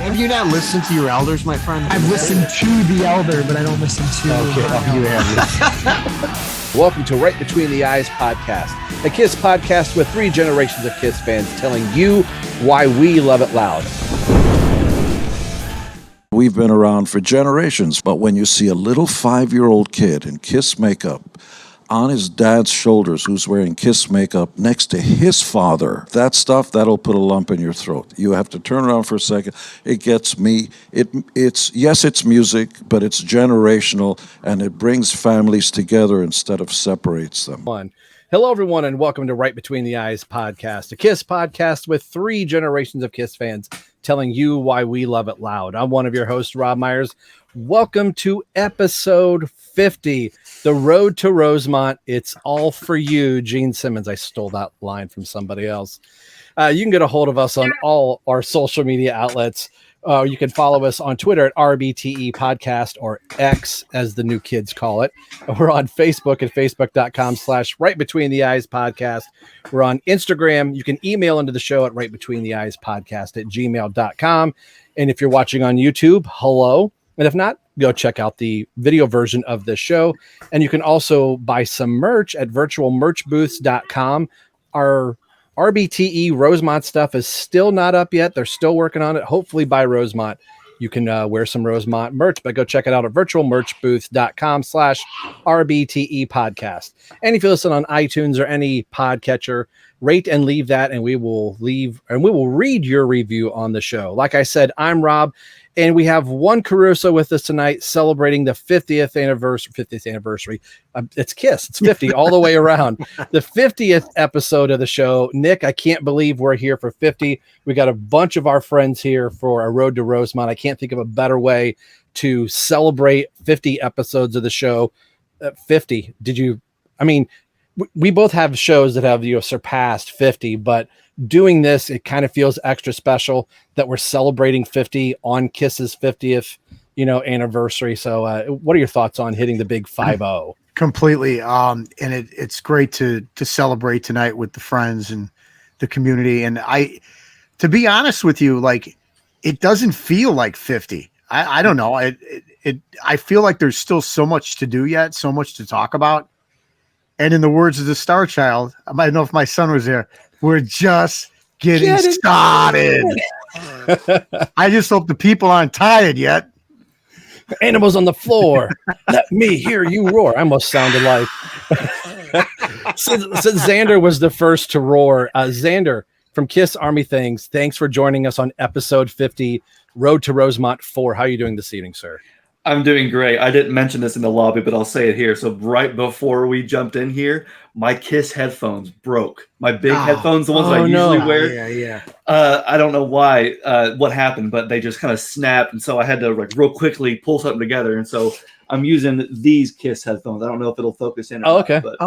Have you not listened to your elders, my friend? I've listened to the elder, but I don't listen to. Okay, you have. Welcome to Right Between the Eyes podcast, a KISS podcast with 3 generations of KISS fans telling you why we love it loud. We've been around for generations, but when you see a little 5-year-old kid in KISS makeup on his dad's shoulders who's wearing KISS makeup next to his father, that stuff, that'll put a lump in your throat. You have to turn around for a second. It gets me. It's music, but it's generational, and it brings families together instead of separates them. Hello, everyone, and welcome to Right Between the Eyes podcast, a KISS podcast with 3 generations of KISS fans telling you why we love it loud. I'm one of your hosts, Rob Myers. Welcome to episode 50, The Road to Rosemont. It's all for you, Gene Simmons. I stole that line from somebody else. You can get a hold of us on all our social media outlets. You can follow us on Twitter at RBTE podcast, or X as the new kids call it. We're on Facebook at facebook.com/Right Between the Eyes podcast. We're on Instagram. You can email into the show at rightbetweentheeyes@gmail.com. And if you're watching on YouTube, hello. And if not, go check out the video version of this show. And you can also buy some merch at virtualmerchbooths.com. Our RBTE Rosemont stuff is still not up yet. They're still working on it. Hopefully by Rosemont, you can wear some Rosemont merch, but go check it out at virtualmerchbooths.com/RBTE podcast. And if you listen on iTunes or any podcatcher, rate and leave that, and we will read your review on the show. Like I said, I'm Rob, and we have one Caruso with us tonight celebrating the 50th anniversary. It's KISS. It's 50 all the way around. The 50th episode of the show. Nick, I can't believe we're here for 50. We got a bunch of our friends here for a Road to Rosemont. I can't think of a better way to celebrate 50 episodes of the show. 50. We both have shows that have, surpassed 50, but doing this, it kind of feels extra special that we're celebrating 50 on KISS's 50th, anniversary. So what are your thoughts on hitting the big 50? Completely. And it's great to celebrate tonight with the friends and the community. And to be honest with you, like, it doesn't feel like 50. I don't know. I feel like there's still so much to do yet, so much to talk about. And in the words of the Star Child, I might know if my son was there, we're just getting started. I just hope the people aren't tired yet. Animals on the floor. Let me hear you roar. I almost sounded like since Xander was the first to roar. Xander from KISS Army Things, thanks for joining us on episode 50, Road to Rosemont 4. How are you doing this evening, sir? I'm doing great. I didn't mention this in the lobby, but I'll say it here. So right before we jumped in here, my KISS headphones broke. My big headphones, the ones I usually wear. Yeah. I don't know why, what happened, but they just kind of snapped. And so I had to real quickly pull something together. And so I'm using these KISS headphones. I don't know if it'll focus in. Okay. But,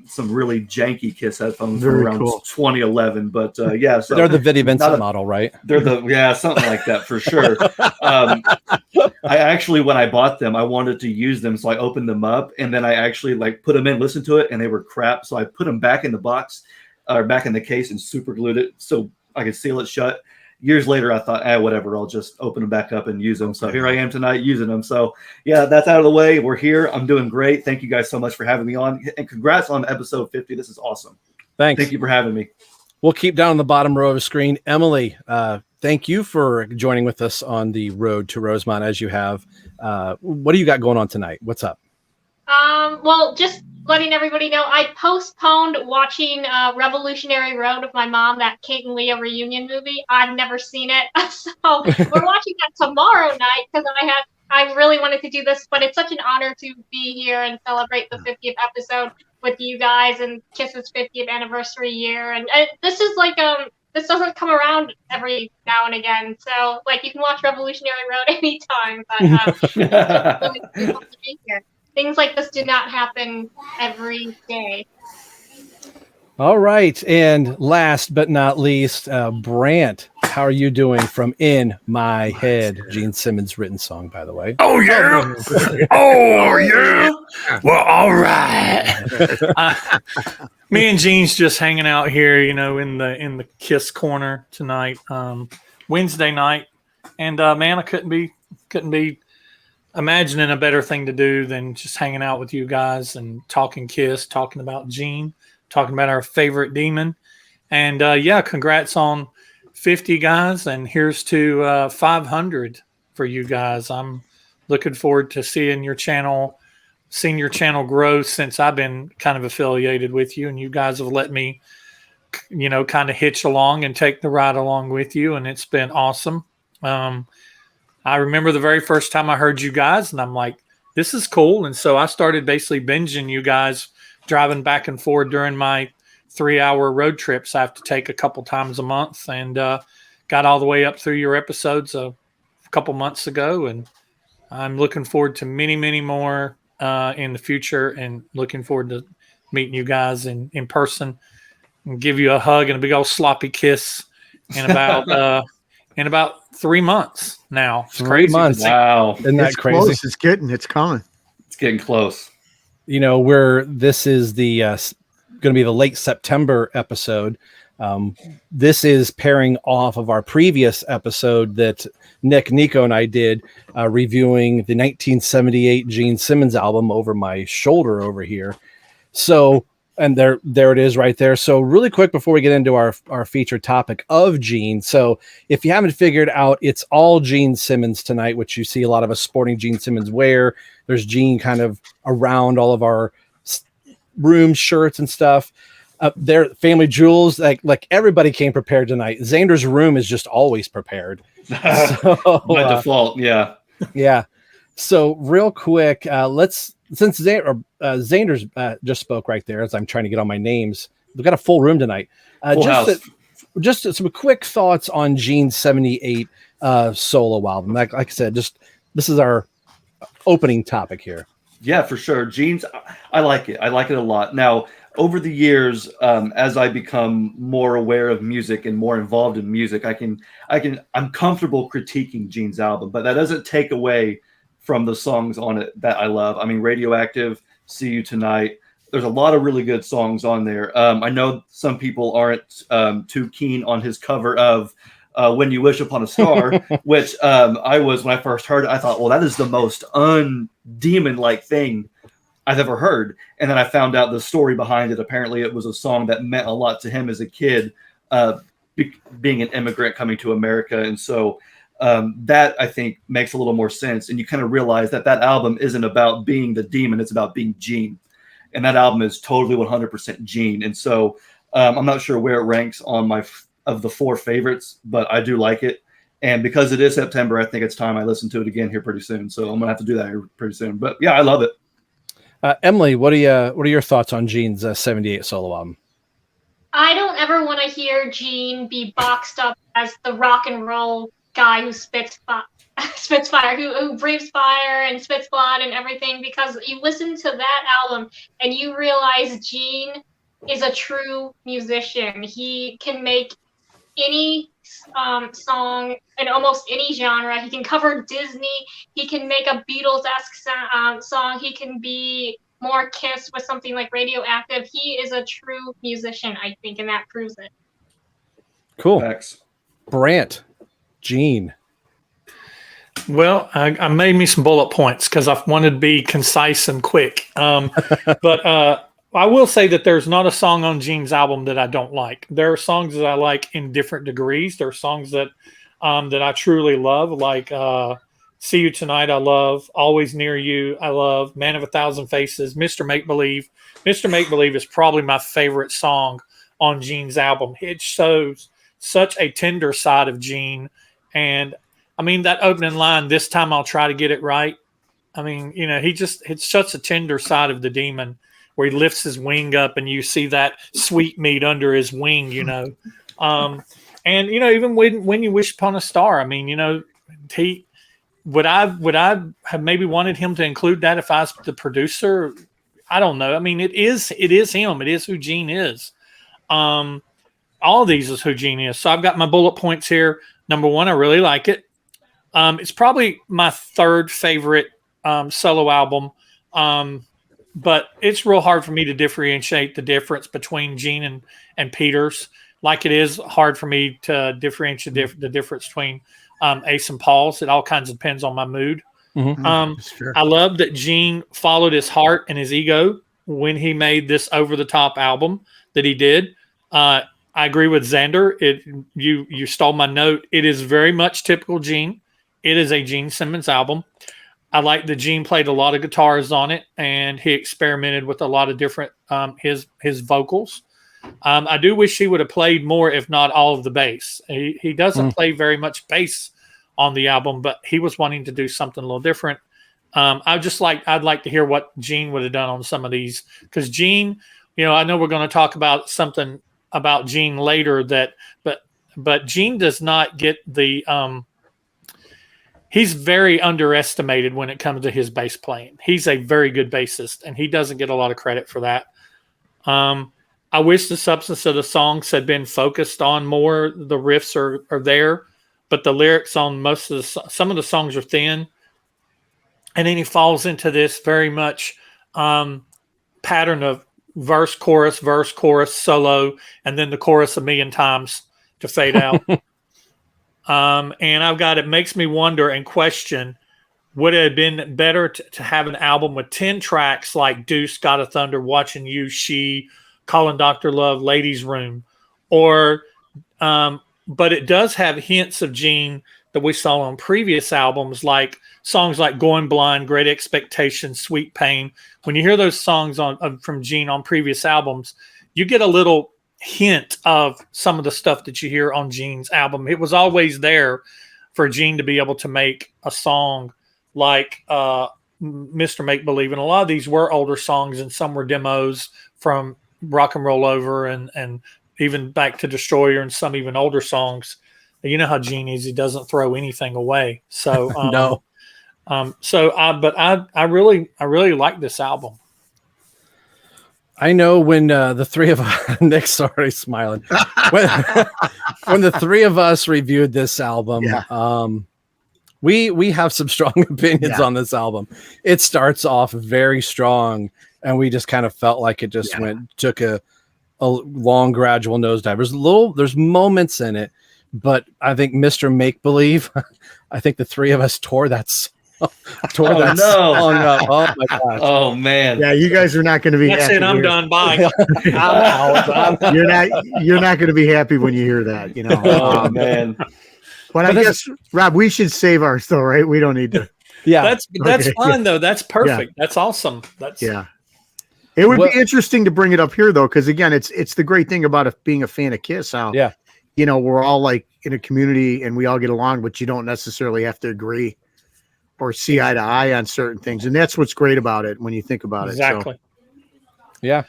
some really janky KISS headphones Very from around cool. 2011. But yeah, so they're the Vinnie Vincent model, right? They're something like that for sure. I actually, when I bought them, I wanted to use them, so I opened them up, and then I actually put them in, listened to it, and they were crap. So I put them back in the box, or back in the case, and super glued it so I could seal it shut. Years later, I thought, whatever, I'll just open them back up and use them. So here I am tonight using them. So yeah, that's out of the way. We're here. I'm doing great. Thank you guys so much for having me on, and congrats on episode 50. This is awesome. Thanks. Thank you for having me. We'll keep down on the bottom row of the screen. Emily, thank you for joining with us on the Road to Rosemont as you have. What do you got going on tonight? What's up? Well, just letting everybody know, I postponed watching Revolutionary Road with my mom, that Kate and Leah reunion movie. I've never seen it. So we're watching that tomorrow night because I really wanted to do this, but it's such an honor to be here and celebrate the 50th episode with you guys and KISS's 50th anniversary year. And this is this doesn't come around every now and again. So you can watch Revolutionary Road anytime, but really cool to be here. Things like this do not happen every day. All right. And last but not least, Brant, how are you doing from In My Head? Gene Simmons written song, by the way. Oh, yeah. Oh, yeah. Well, all right. Me and Gene's just hanging out here, in the KISS corner tonight. Wednesday night, And man, I couldn't be imagining a better thing to do than just hanging out with you guys and talking Kiss, talking about Gene, talking about our favorite demon. And yeah, congrats on 50 guys, and here's to 500 for you guys. I'm looking forward to seeing your channel grow since I've been kind of affiliated with you, and you guys have let me, kind of hitch along and take the ride along with you, and it's been awesome. I remember the very first time I heard you guys, and I'm like, this is cool. And so I started basically binging you guys, driving back and forth during my 3-hour road trips I have to take a couple times a month, and got all the way up through your episodes a couple months ago. And I'm looking forward to many, many more in the future, and looking forward to meeting you guys in person and give you a hug and a big old sloppy kiss in about 3 months now. It's 3 crazy. months. Wow. Isn't that It's crazy? close. It's coming. It's getting close. This is the going to be the late September episode. This is pairing off of our previous episode that Nico and I did, reviewing the 1978 Gene Simmons album over my shoulder over here. So, and there it is right there. So really quick before we get into our featured topic of Gene. So if you haven't figured out, it's all Gene Simmons tonight, which you see a lot of us sporting Gene Simmons wear. There's Gene kind of around all of our room shirts and stuff. Their family jewels, like everybody came prepared tonight. Xander's room is just always prepared. So, By default, yeah. Yeah. So real quick, since Xander's just spoke right there as I'm trying to get all my names. We've got a full room tonight. Full house. Just some quick thoughts on Gene's 78 solo album. Like I said, this is our opening topic here. Yeah, for sure. Gene's, I like it. I like it a lot. Now, over the years, as I become more aware of music and more involved in music, I'm comfortable critiquing Gene's album, but that doesn't take away from the songs on it that I love. I mean, Radioactive, See You Tonight. There's a lot of really good songs on there. I know some people aren't too keen on his cover of When You Wish Upon a Star, which I was, when I first heard it, I thought, well, that is the most undemon-like thing I've ever heard. And then I found out the story behind it. Apparently it was a song that meant a lot to him as a kid, being an immigrant coming to America. And so that, I think, makes a little more sense. And you kind of realize that album isn't about being the demon, it's about being Gene. And that album is totally 100% Gene. And so I'm not sure where it ranks on of the 4 favorites, but I do like it. And because it is September, I think it's time I listen to it again here pretty soon. So I'm gonna have to do that here pretty soon. But yeah, I love it. Emily, what are your thoughts on Gene's 78 solo album? I don't ever want to hear Gene be boxed up as the rock and roll guy who spits fire, who breathes fire and spits blood and everything, because you listen to that album and you realize Gene is a true musician. He can make any song in almost any genre. He can cover Disney. He can make a Beatles-esque song. He can be more Kiss with something like Radioactive. He is a true musician, I think, and that proves it. Cool. Thanks. Brant, Gene. Well, I made me some bullet points because I wanted to be concise and quick. But I will say that there's not a song on Gene's album that I don't like. There are songs that I like in different degrees. There are songs that I truly love, like See You Tonight, I love. Always Near You, I love. Man of a Thousand Faces, Mr. Make Believe. Mr. Make Believe is probably my favorite song on Gene's album. It shows such a tender side of Gene. And I mean, that opening line, this time I'll try to get it right. I mean, it's such a tender side of the demon where he lifts his wing up and you see that sweet meat under his wing, and, even when You Wish Upon a Star, I mean, would I have maybe wanted him to include that if I was the producer? I don't know. I mean, it is him. It is who Gene is. All of these is who Gene is. So I've got my bullet points here. Number 1, I really like it. It's probably my 3rd favorite solo album. But it's real hard for me to differentiate the difference between Gene and Peter's. like it is hard for me to differentiate the difference between Ace and Paul's. It all kinds of depends on my mood. That's fair. I love that Gene followed his heart and his ego when he made this over the top album that he did. I agree with Xander. You stole my note. It is very much typical Gene. It is a Gene Simmons album. I like that Gene played a lot of guitars on it, and he experimented with a lot of different his vocals. I do wish he would have played more, if not all of the bass. He doesn't play very much bass on the album, but he was wanting to do something a little different. I'd like to hear what Gene would have done on some of these, because Gene, I know we're going to talk about something about Gene later but Gene does not get the he's very underestimated when it comes to his bass playing. He's a very good bassist, and he doesn't get a lot of credit for that. I wish the substance of the songs had been focused on more. The riffs are there, but the lyrics on some of the songs are thin. And then he falls into this very much pattern of verse, chorus, solo, and then the chorus a million times to fade out. And it makes me wonder and question, would it have been better to have an album with 10 tracks like Deuce, God of Thunder, Watching You, She, Calling Dr. Love, Ladies Room, but it does have hints of Gene that we saw on previous albums, like songs like Going Blind, Great Expectations, Sweet Pain. When you hear those songs from Gene on previous albums, you get a little hint of some of the stuff that you hear on Gene's album. It was always there for Gene to be able to make a song like Mr. Make Believe. And a lot of these were older songs, and some were demos from Rock and Roll Over and even back to Destroyer, and some even older songs. You know how Gene is; he doesn't throw anything away. So no. I really like this album. I know when the three of us, Nick's already smiling. When the three of us reviewed this album, we have some strong opinions on this album. It starts off very strong, and we just kind of felt like it just took a long gradual nosedive. There's moments in it, but I think Mr. Make Believe, I think the three of us tore that song up. Oh my gosh. Oh man. Yeah, you guys are not going to be That's happy. it. I'm done. Bye. I'm out. You're not going to be happy when you hear that, Oh man. But I guess, Rob, we should save ours though, right? We don't need to. Yeah. That's fine though. That's perfect. That's awesome. It would be interesting to bring it up here though, because again, it's the great thing about being a fan of Kiss. How we're all like in a community and we all get along, but you don't necessarily have to agree or see eye to eye on certain things. And that's what's great about it when you think about it. Exactly. So. Yeah.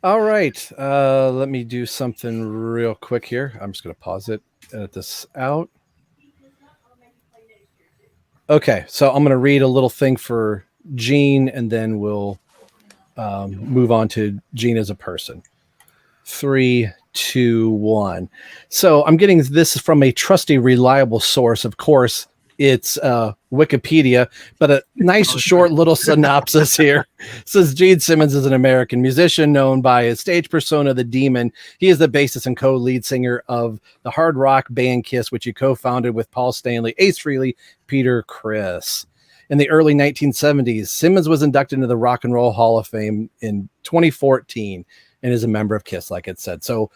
All right. Let me do something real quick here. I'm just going to pause it, edit this out. Okay. So I'm going to read a little thing for Gene, and then we'll move on to Gene as a person. 3, 2, 1. So I'm getting this from a trusty, reliable source. Of course, it's Wikipedia, but a nice short little synopsis here. It says Gene Simmons is an American musician known by his stage persona, The Demon. He is the bassist and co-lead singer of the hard rock band Kiss, which he co-founded with Paul Stanley, Ace Frehley, Peter Criss. In the early 1970s, Simmons was inducted into the Rock and Roll Hall of Fame in 2014 and is a member of Kiss, like it said. So,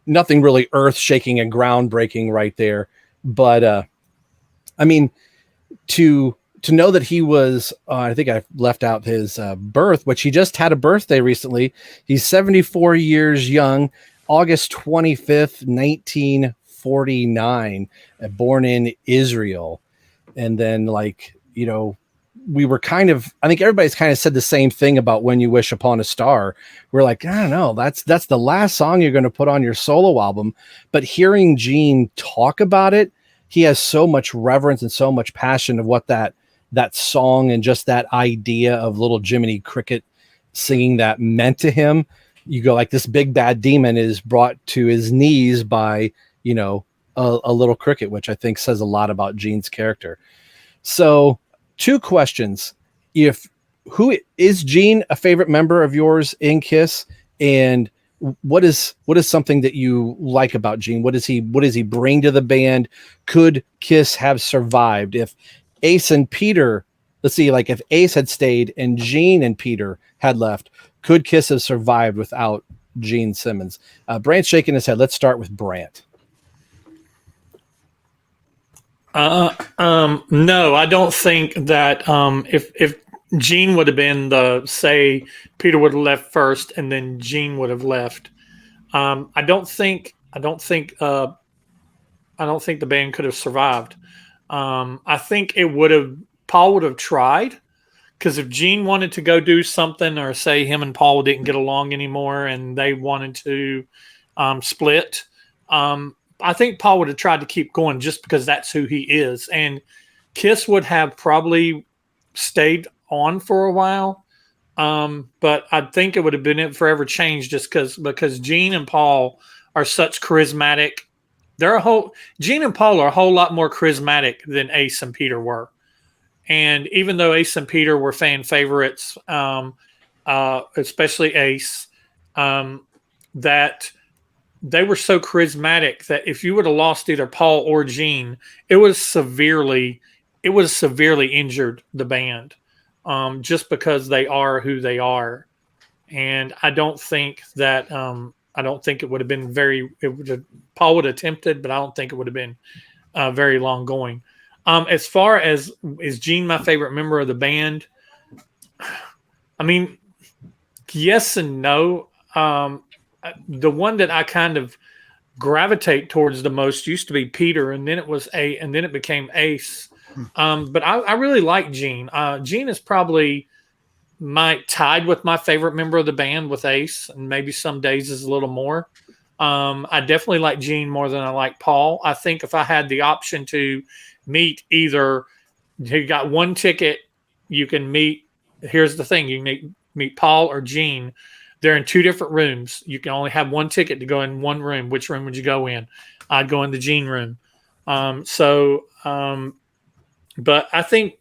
nothing really earth-shaking and groundbreaking right there. But, I mean, to know that he was, I think I left out his birth, which he just had a birthday recently. He's 74 years young, August 25th, 1949, born in Israel. And then we were I think everybody's kind of said the same thing about When You Wish Upon a Star. We're like, I don't know, that's the last song you're going to put on your solo album. But hearing Gene talk about it, he has so much reverence and so much passion of what that song and just that idea of little Jiminy Cricket singing that meant to him. You go like, this big bad demon is brought to his knees by, a little cricket, which I think says a lot about Gene's character. So 2 questions. Who is Gene a favorite member of yours in Kiss? And what is something that you like about Gene? What does he bring to the band? Could Kiss have survived if Ace and Peter, let's see, like if Ace had stayed and Gene and Peter had left, could Kiss have survived without Gene Simmons? Brant's shaking his head. Let's start with Brant. No, I don't think that if Gene would have been say Peter would have left first and then Gene would have left. I don't think the band could have survived. I think Paul would have tried, because if Gene wanted to go do something, or say him and Paul didn't get along anymore and they wanted to split, I think Paul would have tried to keep going just because that's who he is. And Kiss would have probably stayed on for a while. But I think it would have been forever changed just because Gene and Paul are such charismatic. Gene and Paul are a whole lot more charismatic than Ace and Peter were. And even though Ace and Peter were fan favorites, especially Ace, that they were so charismatic that if you would have lost either Paul or Gene, it would have severely injured the band, just because they are who they are. And I don't think it would have been Paul would have attempted, but I don't think it would have been very long going. As far as, is Gene my favorite member of the band? I mean, yes and no. The one that I kind of gravitate towards the most used to be Peter, and then it became Ace. But I really like Gene. Gene is probably tied with my favorite member of the band with Ace, and maybe some days is a little more. I definitely like Gene more than I like Paul. I think if I had the option to meet either, you got one ticket, you can meet. Here's the thing: you can meet Paul or Gene. They're in two different rooms. You can only have one ticket to go in one room. Which room would you go in? I'd go in the Gene room. But I think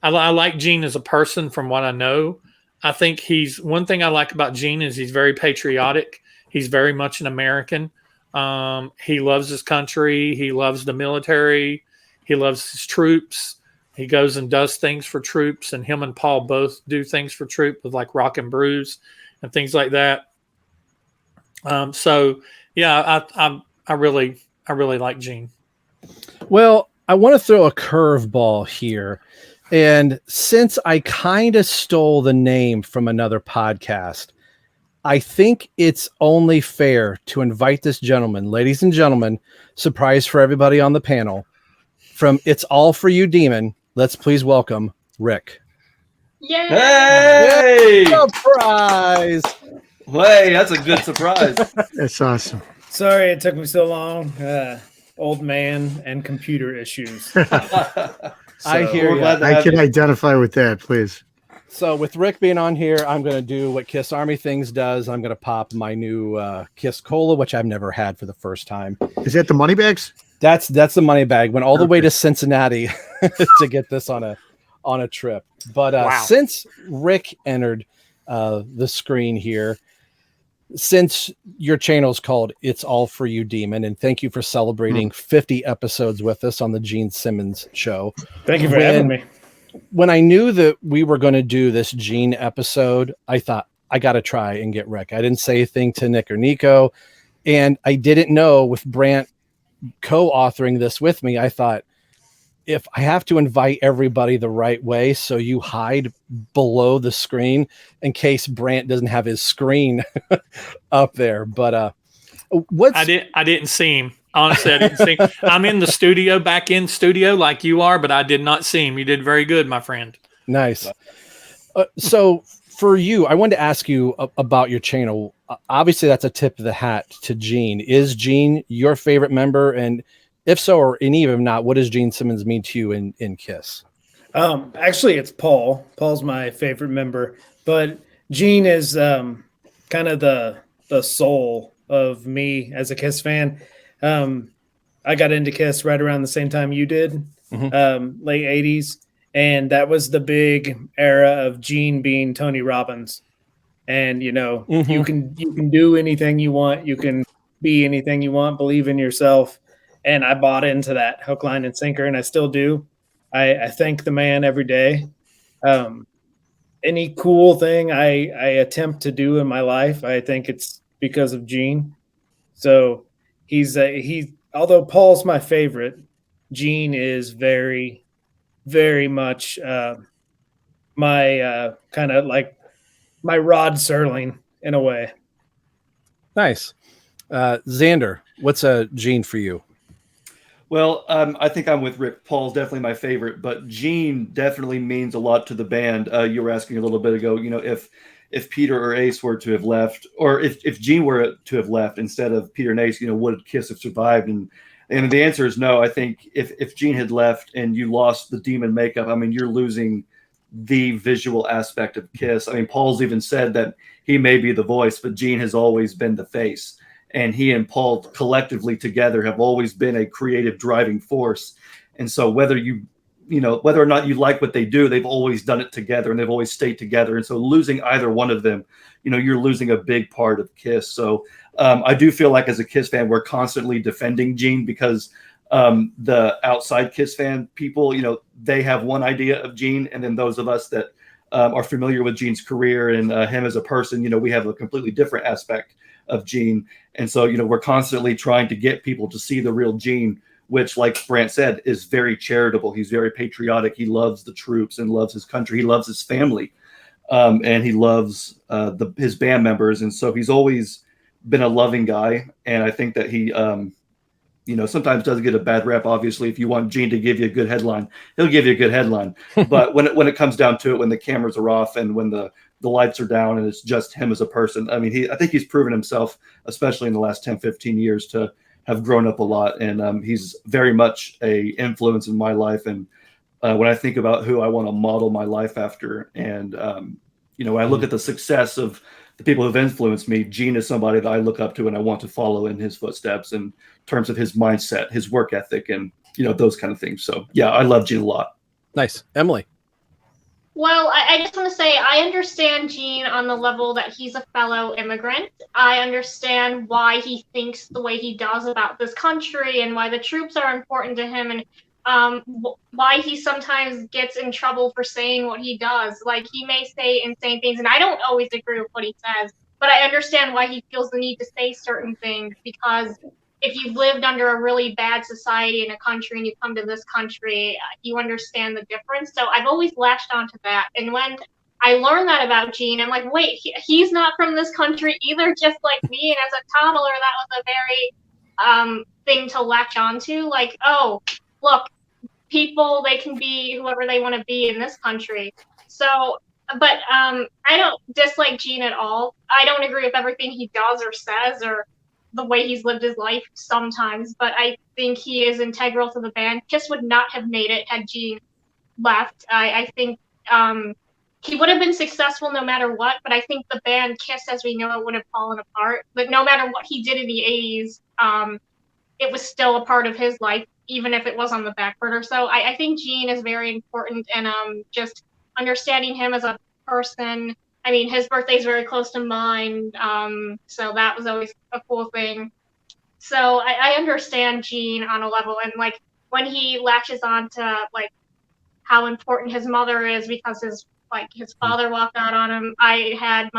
I like Gene as a person from what I know. I think one thing I like about Gene is he's very patriotic. He's very much an American. He loves his country. He loves the military. He loves his troops. He goes and does things for troops, and him and Paul both do things for troops with like Rock and Brews and things like that. So yeah, I really like Gene. Well, I want to throw a curveball here. And since I kind of stole the name from another podcast, I think it's only fair to invite this gentleman, ladies and gentlemen, surprise for everybody on the panel, from It's All For You Demon. Let's please welcome Rick. Yay! Hey! Surprise! Hey, that's a good surprise. That's awesome. Sorry it took me so long. Old man and computer issues. I hear you. I can identify with that, please. So with Rick being on here, I'm going to do what Kiss Army Things does. I'm going to pop my new Kiss Cola, which I've never had for the first time. Is that the money bags? That's the money bag. Went all the way to Cincinnati to get this on a trip. But Wow. Since Rick entered the screen here, since your channel's called It's All For You Demon, and thank you for celebrating 50 episodes with us on the Gene Simmons show. Thank you for having me. When I knew that we were going to do this Gene episode, I thought, I got to try and get Rick. I didn't say anything to Nick or Nico, and I didn't know, with Brant co-authoring this with me, I thought, if I have to invite everybody the right way, so you hide below the screen in case Brant doesn't have his screen up there. But I didn't see him. Honestly, I didn't see him. I'm in the studio, back in studio like you are, but I did not see him. You did very good, my friend. Nice. So for you, I wanted to ask you about your channel. Obviously, that's a tip of the hat to Gene. Is Gene your favorite member? And if so, or any of them not, what does Gene Simmons mean to you in Kiss? Actually, it's Paul. Paul's my favorite member, but Gene is kind of the soul of me as a Kiss fan. I got into Kiss right around the same time you did, late 80s. And that was the big era of Gene being Tony Robbins. and you Mhm. you can do anything you want, you can be anything you want, believe in yourself. And I bought into that hook, line, and sinker, and I still do. I thank the man every day. Um, any cool thing I attempt to do in my life, I think it's because of Gene. So he although Paul's my favorite, Gene is very, very much my kind of like my Rod Serling in a way. Nice. Xander, what's a Gene for you? Well, I think I'm with Rick. Paul's definitely my favorite, but Gene definitely means a lot to the band. You were asking a little bit ago, if Peter or Ace were to have left, or if Gene were to have left instead of Peter and Ace, would Kiss have survived? And the answer is no. I think if Gene had left and you lost the demon makeup, I mean, you're losing the visual aspect of Kiss. I mean, Paul's even said that he may be the voice, but Gene has always been the face. And he and Paul collectively together have always been a creative driving force. And so whether whether or not you like what they do, they've always done it together and they've always stayed together. And so losing either one of them, you're losing a big part of Kiss. So I do feel like as a Kiss fan, we're constantly defending Gene because the outside Kiss fan people, they have one idea of Gene. And then those of us that are familiar with Gene's career and him as a person, we have a completely different aspect of Gene. And so, we're constantly trying to get people to see the real Gene, which, like Brant said, is very charitable. He's very patriotic. He loves the troops and loves his country. He loves his family. And he loves his band members. And so he's always been a loving guy. And I think that he, sometimes does get a bad rep. Obviously, if you want Gene to give you a good headline, he'll give you a good headline. But when it comes down to it, when the cameras are off and when the lights are down and it's just him as a person, I mean, I think he's proven himself, especially in the last 10, 15 years, to have grown up a lot. And he's very much a influence in my life. And when I think about who I want to model my life after, and when I look at the success of the people who've influenced me, Gene is somebody that I look up to and I want to follow in his footsteps in terms of his mindset, his work ethic, and those kind of things. So yeah, I love Gene a lot. Nice. Emily. Well, I just want to say I understand Gene on the level that he's a fellow immigrant. I understand why he thinks the way he does about this country and why the troops are important to him, and why he sometimes gets in trouble for saying what he does. Like, he may say insane things, and I don't always agree with what he says, but I understand why he feels the need to say certain things, because if you've lived under a really bad society in a country and you come to this country, you understand the difference. So I've always latched onto that. And when I learned that about Gene, I'm like, wait, he's not from this country either, just like me. And as a toddler, that was a very thing to latch onto. Like, oh, look, people, they can be whoever they want to be in this country. So, but I don't dislike Gene at all. I don't agree with everything he does or says or the way he's lived his life sometimes, but I think he is integral to the band. Kiss would not have made it had Gene left. I think he would have been successful no matter what, but I think the band Kiss as we know it would have fallen apart. But no matter what he did in the 80s, it was still a part of his life, even if it was on the back burner. So I think Gene is very important, and just understanding him as a person. I mean, his birthday is very close to mine, so that was always a cool thing. So I understand Gene on a level, and like when he latches on to like how important his mother is because his father walked out on him. I had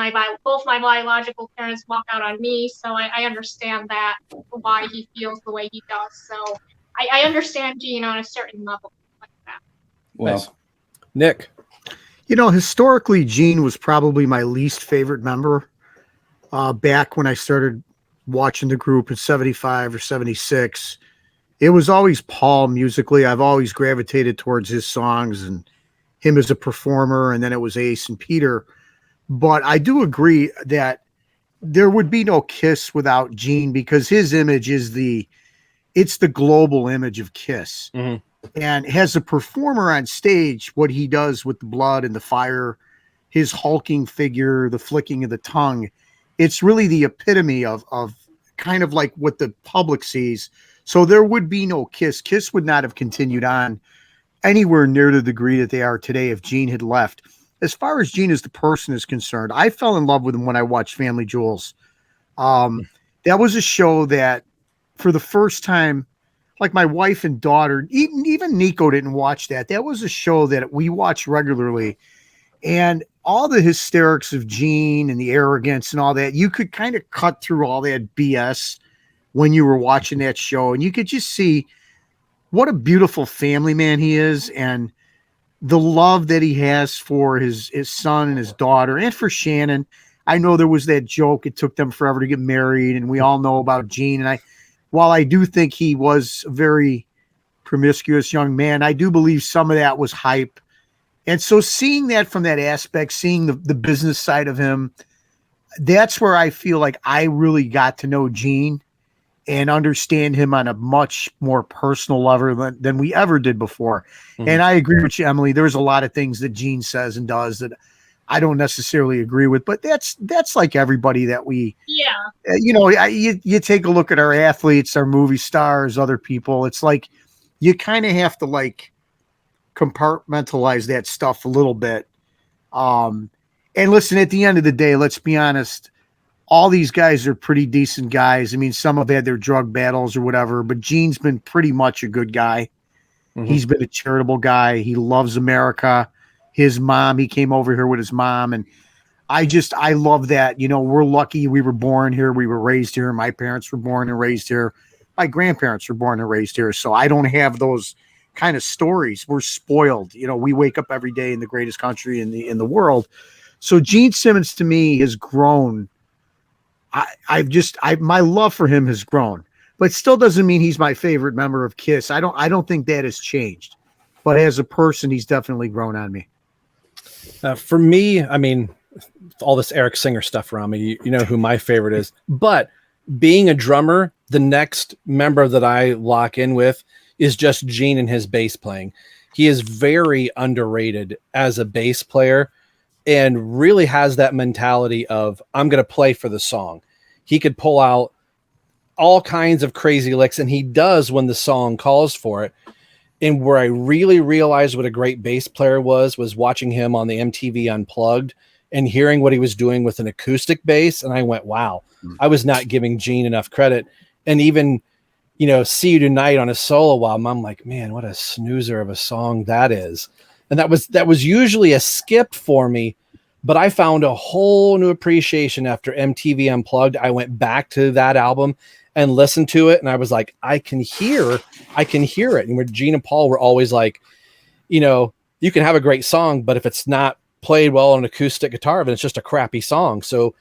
both my biological parents walk out on me, so I understand that why he feels the way he does. So I understand Gene on a certain level like that. Wow. Nice. Nick. Historically, Gene was probably my least favorite member back when I started watching the group in 75 or 76. It was always Paul musically. I've always gravitated towards his songs and him as a performer, and then it was Ace and Peter. But I do agree that there would be no Kiss without Gene, because his image is it's the global image of Kiss. Mm-hmm. And as a performer on stage, what he does with the blood and the fire, his hulking figure, the flicking of the tongue, it's really the epitome of kind of like what the public sees. So there would be no Kiss. Kiss would not have continued on anywhere near the degree that they are today if Gene had left. as far as Gene as the person is concerned, I fell in love with him when I watched Family Jewels. That was a show that, for the first time, like my wife and daughter, even Nico didn't watch that. That was a show that we watched regularly, and all the hysterics of Gene and the arrogance and all that, you could kind of cut through all that BS when you were watching that show, and you could just see what a beautiful family man he is, and the love that he has for his son and his daughter, and for Shannon. I know there was that joke, it took them forever to get married, and we all know about Gene. And while I do think he was a very promiscuous young man, I do believe some of that was hype. And so seeing that from that aspect, seeing the business side of him, that's where I feel like I really got to know Gene and understand him on a much more personal level than we ever did before. Mm-hmm. And I agree with you, Emily. There's a lot of things that Gene says and does that I don't necessarily agree with, but that's like everybody that we, you take a look at our athletes, our movie stars, other people. It's like, you kind of have to like compartmentalize that stuff a little bit. And listen, at the end of the day, let's be honest, all these guys are pretty decent guys. I mean, some have had their drug battles or whatever, but Gene's been pretty much a good guy. Mm-hmm. He's been a charitable guy. He loves America. His mom, he came over here with his mom. And I love that. We're lucky we were born here. We were raised here. My parents were born and raised here. My grandparents were born and raised here. So I don't have those kind of stories. We're spoiled. We wake up every day in the greatest country in the world. So Gene Simmons to me has grown. My love for him has grown, but it still doesn't mean he's my favorite member of Kiss. I don't think that has changed, but as a person, he's definitely grown on me. For me, I mean, all this Eric Singer stuff around me, you know who my favorite is, but being a drummer, the next member that I lock in with is just Gene and his bass playing. He is very underrated as a bass player and really has that mentality of, I'm going to play for the song. He could pull out all kinds of crazy licks, and he does when the song calls for it. And where I really realized what a great bass player was watching him on the MTV Unplugged and hearing what he was doing with an acoustic bass. And I went, wow, I was not giving Gene enough credit. And even, See You Tonight on a solo album, I'm like, man, what a snoozer of a song that is. And that was usually a skip for me, but I found a whole new appreciation after MTV Unplugged. I went back to that album and listened to it, and I was like, I can hear it. And where Gene and Paul were always like, you can have a great song, but if it's not played well on an acoustic guitar, then it's just a crappy song. So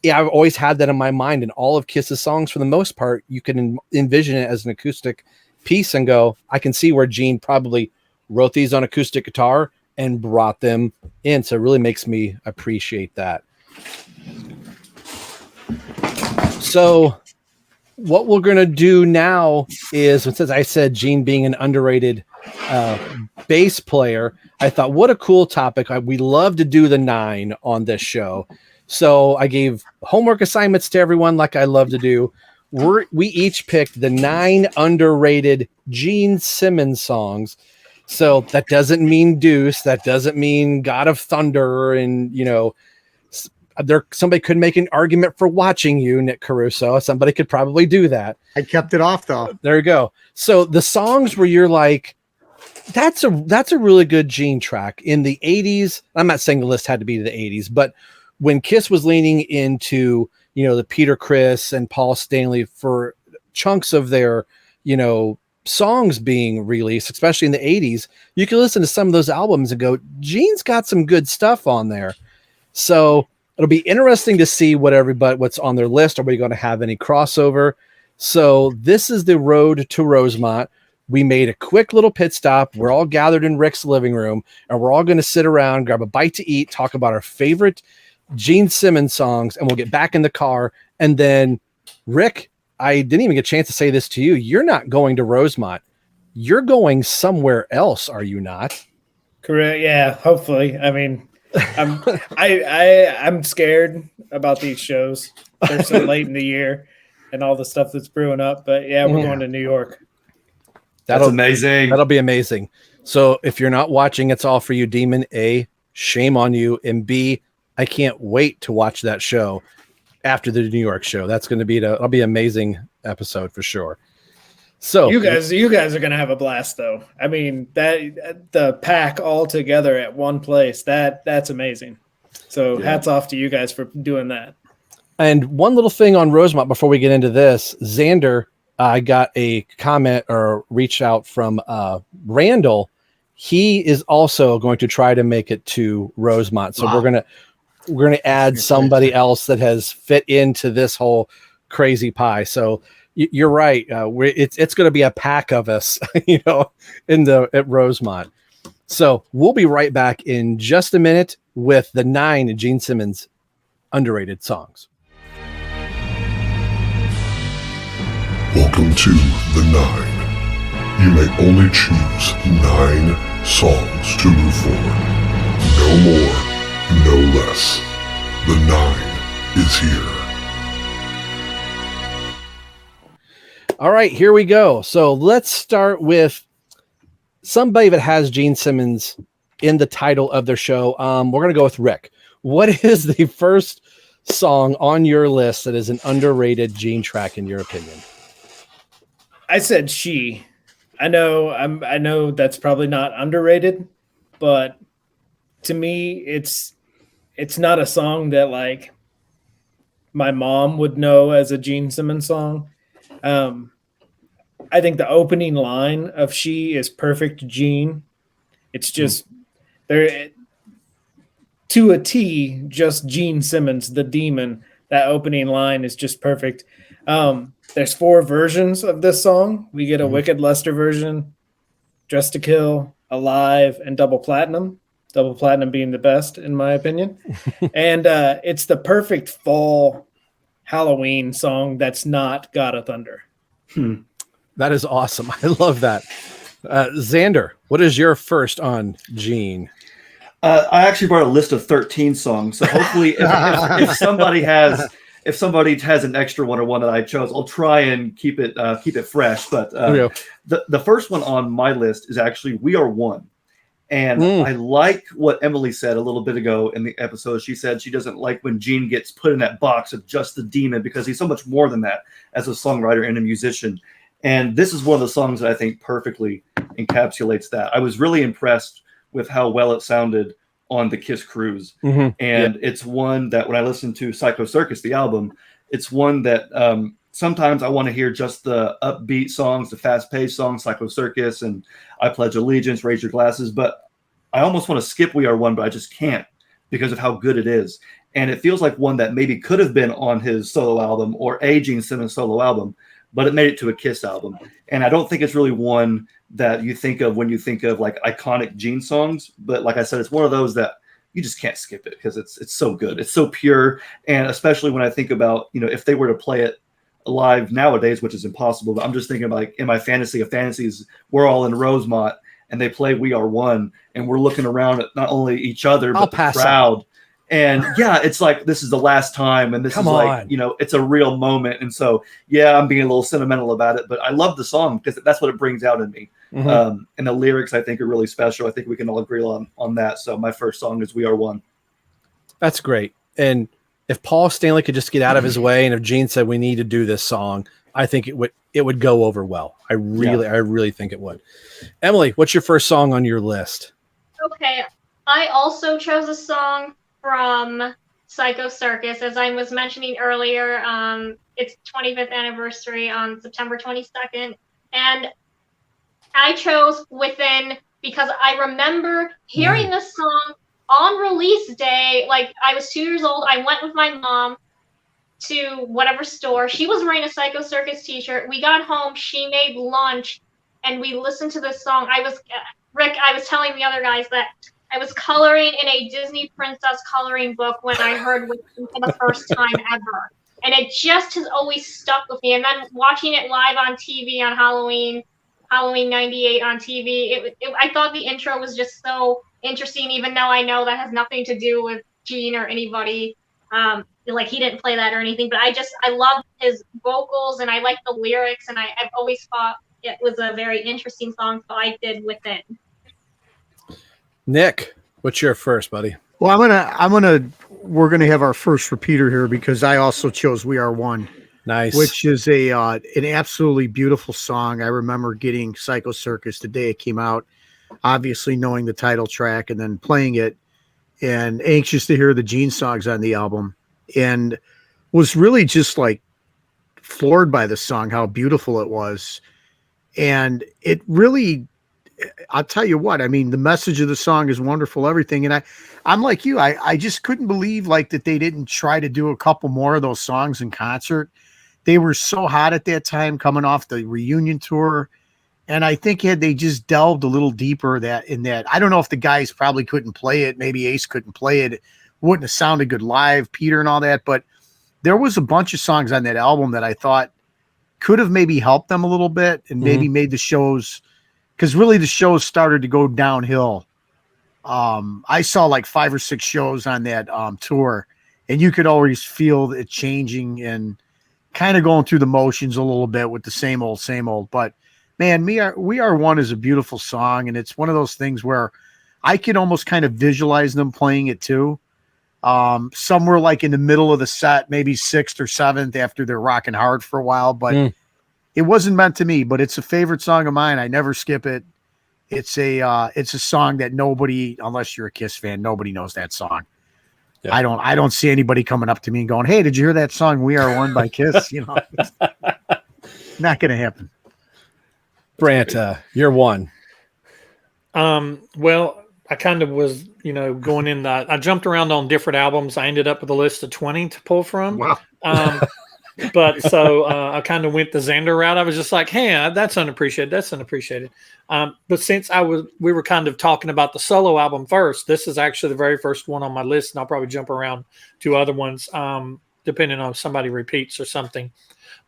I've always had that in my mind. And all of Kiss's songs, for the most part, you can envision it as an acoustic piece and go, I can see where Gene probably wrote these on acoustic guitar and brought them in. So it really makes me appreciate that. So what we're going to do now is, since I said Gene being an underrated bass player, I thought, what a cool topic. We love to do the 9 on this show. So I gave homework assignments to everyone like I love to do. We each picked the 9 underrated Gene Simmons songs. So that doesn't mean Deuce. That doesn't mean God of Thunder. And, somebody could make an argument for Watching You, Nick Caruso. Somebody could probably do that. I kept it off though. There you go. So the songs where you're like, that's a really good Gene track in the 80s. I'm not saying the list had to be the 80s, but when Kiss was leaning into, the Peter Criss and Paul Stanley for chunks of their, songs being released, especially in the 80s, you can listen to some of those albums and go, Gene's got some good stuff on there. So it'll be interesting to see what's on their list. Are we going to have any crossover? So this is the road to Rosemont. We made a quick little pit stop. We're all gathered in Rick's living room, and we're all going to sit around, grab a bite to eat, talk about our favorite Gene Simmons songs, and we'll get back in the car. And then, Rick, I didn't even get a chance to say this to you. You're not going to Rosemont. You're going somewhere else, are you not? Correct. Yeah, hopefully. I mean, I'm scared about these shows. They're so late in the year and all the stuff that's brewing up. But yeah, we're going to New York. That's amazing. That'll be amazing. So if you're not watching It's All For You, Demon, shame on you. And B, I can't wait to watch that show after the New York show. That's going to be it'll be an amazing episode for sure. So you guys are gonna have a blast, though. I mean, that the pack all together at one place, that's amazing. So hats off to you guys for doing that. And one little thing on Rosemont before we get into this, Xander, I got a comment or reach out from Randall. He is also going to try to make it to Rosemont. So we're gonna add somebody else that has fit into this whole crazy pie. So you're right. It's going to be a pack of us, at Rosemont. So we'll be right back in just a minute with the 9 Gene Simmons Underrated Songs. Welcome to the 9. You may only choose 9 songs to move forward. No more, no less. The 9 is here. All right, here we go. So let's start with somebody that has Gene Simmons in the title of their show. We're going to go with Rick. What is the first song on your list that is an underrated Gene track in your opinion? I said She. I know that's probably not underrated, but to me it's not a song that like my mom would know as a Gene Simmons song. I think the opening line of She is perfect Gene. It's just there to a T, just Gene Simmons, the demon. That opening line is just perfect. There's 4 versions of this song. We get a Wicked Lester version, Dressed to Kill, Alive, and Double Platinum. Double Platinum being the best, in my opinion. And it's the perfect fall Halloween song that's not God of Thunder. That is awesome. I love that. Xander, what is your first on Gene? I actually brought a list of 13 songs. So hopefully if somebody has an extra one or one that I chose, I'll try and keep it fresh. But the first one on my list is actually We Are One. And I like what Emily said a little bit ago in the episode. She said she doesn't like when Gene gets put in that box of just the demon because he's so much more than that as a songwriter and a musician. And this is one of the songs that I think perfectly encapsulates that. I was really impressed with how well it sounded on the Kiss Cruise. And it's one that when I listen to Psycho Circus, the album, it's one that sometimes I want to hear just the upbeat songs, the fast-paced songs, Psycho Circus and I Pledge Allegiance, Raise Your Glasses. But I almost want to skip We Are One, but I just can't because of how good it is. And it feels like one that maybe could have been on his solo album or a Gene Simmons solo album, but it made it to a Kiss album. And I don't think it's really one that you think of when you think of like iconic Gene songs. But like I said, it's one of those that you just can't skip it because it's so good. It's so pure. And especially when I think about, if they were to play it live nowadays, which is impossible, but I'm just thinking about like in my fantasy of fantasies, we're all in Rosemont and they play We Are One and we're looking around at not only each other, but the crowd. And it's like, this is the last time. And this is like, it's a real moment. And so, I'm being a little sentimental about it, but I love the song because that's what it brings out in me. And the lyrics I think are really special. I think we can all agree on that. So my first song is We Are One. That's great. And if Paul Stanley could just get out of his way, and if Gene said we need to do this song, I think it would go over well. I really think it would. Emily, what's your first song on your list? Okay, I also chose a song from Psycho Circus, as I was mentioning earlier. Its 25th anniversary on September 22nd, and I chose Within because I remember hearing this song on release day. Like, I was 2 years old. I went with my mom to whatever store. She was wearing a Psycho Circus t-shirt. We got home, she made lunch, and we listened to this song. Rick, I was telling the other guys that I was coloring in a Disney princess coloring book when I heard Within for the first time ever. And it just has always stuck with me. And then watching it live on TV on Halloween 98 on TV, I thought the intro was just so interesting, even though I know that has nothing to do with Gene or anybody. Like, he didn't play that or anything, but I love his vocals and I like the lyrics, and I've always thought it was a very interesting song, so I did Within. Nick, What's your first, buddy? Well, we're gonna have our first repeater here because I also chose "We Are One," Nice. which is an absolutely beautiful song. I remember getting Psycho Circus the day it came out, obviously knowing the title track and then playing it, and anxious to hear the Gene songs on the album, and was really just like floored by the song, how beautiful it was, and it really. I'll tell you what, I mean, the message of the song is wonderful, everything. And I'm like you, I just couldn't believe like that they didn't try to do a couple more of those songs in concert. They were so hot at that time coming off the reunion tour. And I think had they just delved a little deeper in that, I don't know if the guys probably couldn't play it. Maybe Ace couldn't play it. It wouldn't have sounded good live, Peter and all that. But there was a bunch of songs on that album that I thought could have maybe helped them a little bit and maybe made the shows, because really the shows started to go downhill. I saw like 5 or 6 shows on that tour, and you could always feel it changing and kind of going through the motions a little bit with the same old. But man, We Are One is a beautiful song, and it's one of those things where I can almost kind of visualize them playing it too. Somewhere like in the middle of the set, maybe 6th or 7th after they're rocking hard for a while, but it wasn't meant to me, but it's a favorite song of mine. I never skip it. It's a song that nobody, unless you're a Kiss fan, nobody knows that song. Yeah. I don't see anybody coming up to me and going, "Hey, did you hear that song We Are One by Kiss?" You know, not going to happen. Brant, you're one. Well, I kind of was, going in I jumped around on different albums. I ended up with a list of 20 to pull from. Wow. But so I kind of went the Xander route. I was just like, hey, that's unappreciated. That's unappreciated. But since we were kind of talking about the solo album first, this is actually the very first one on my list, and I'll probably jump around to other ones, depending on if somebody repeats or something.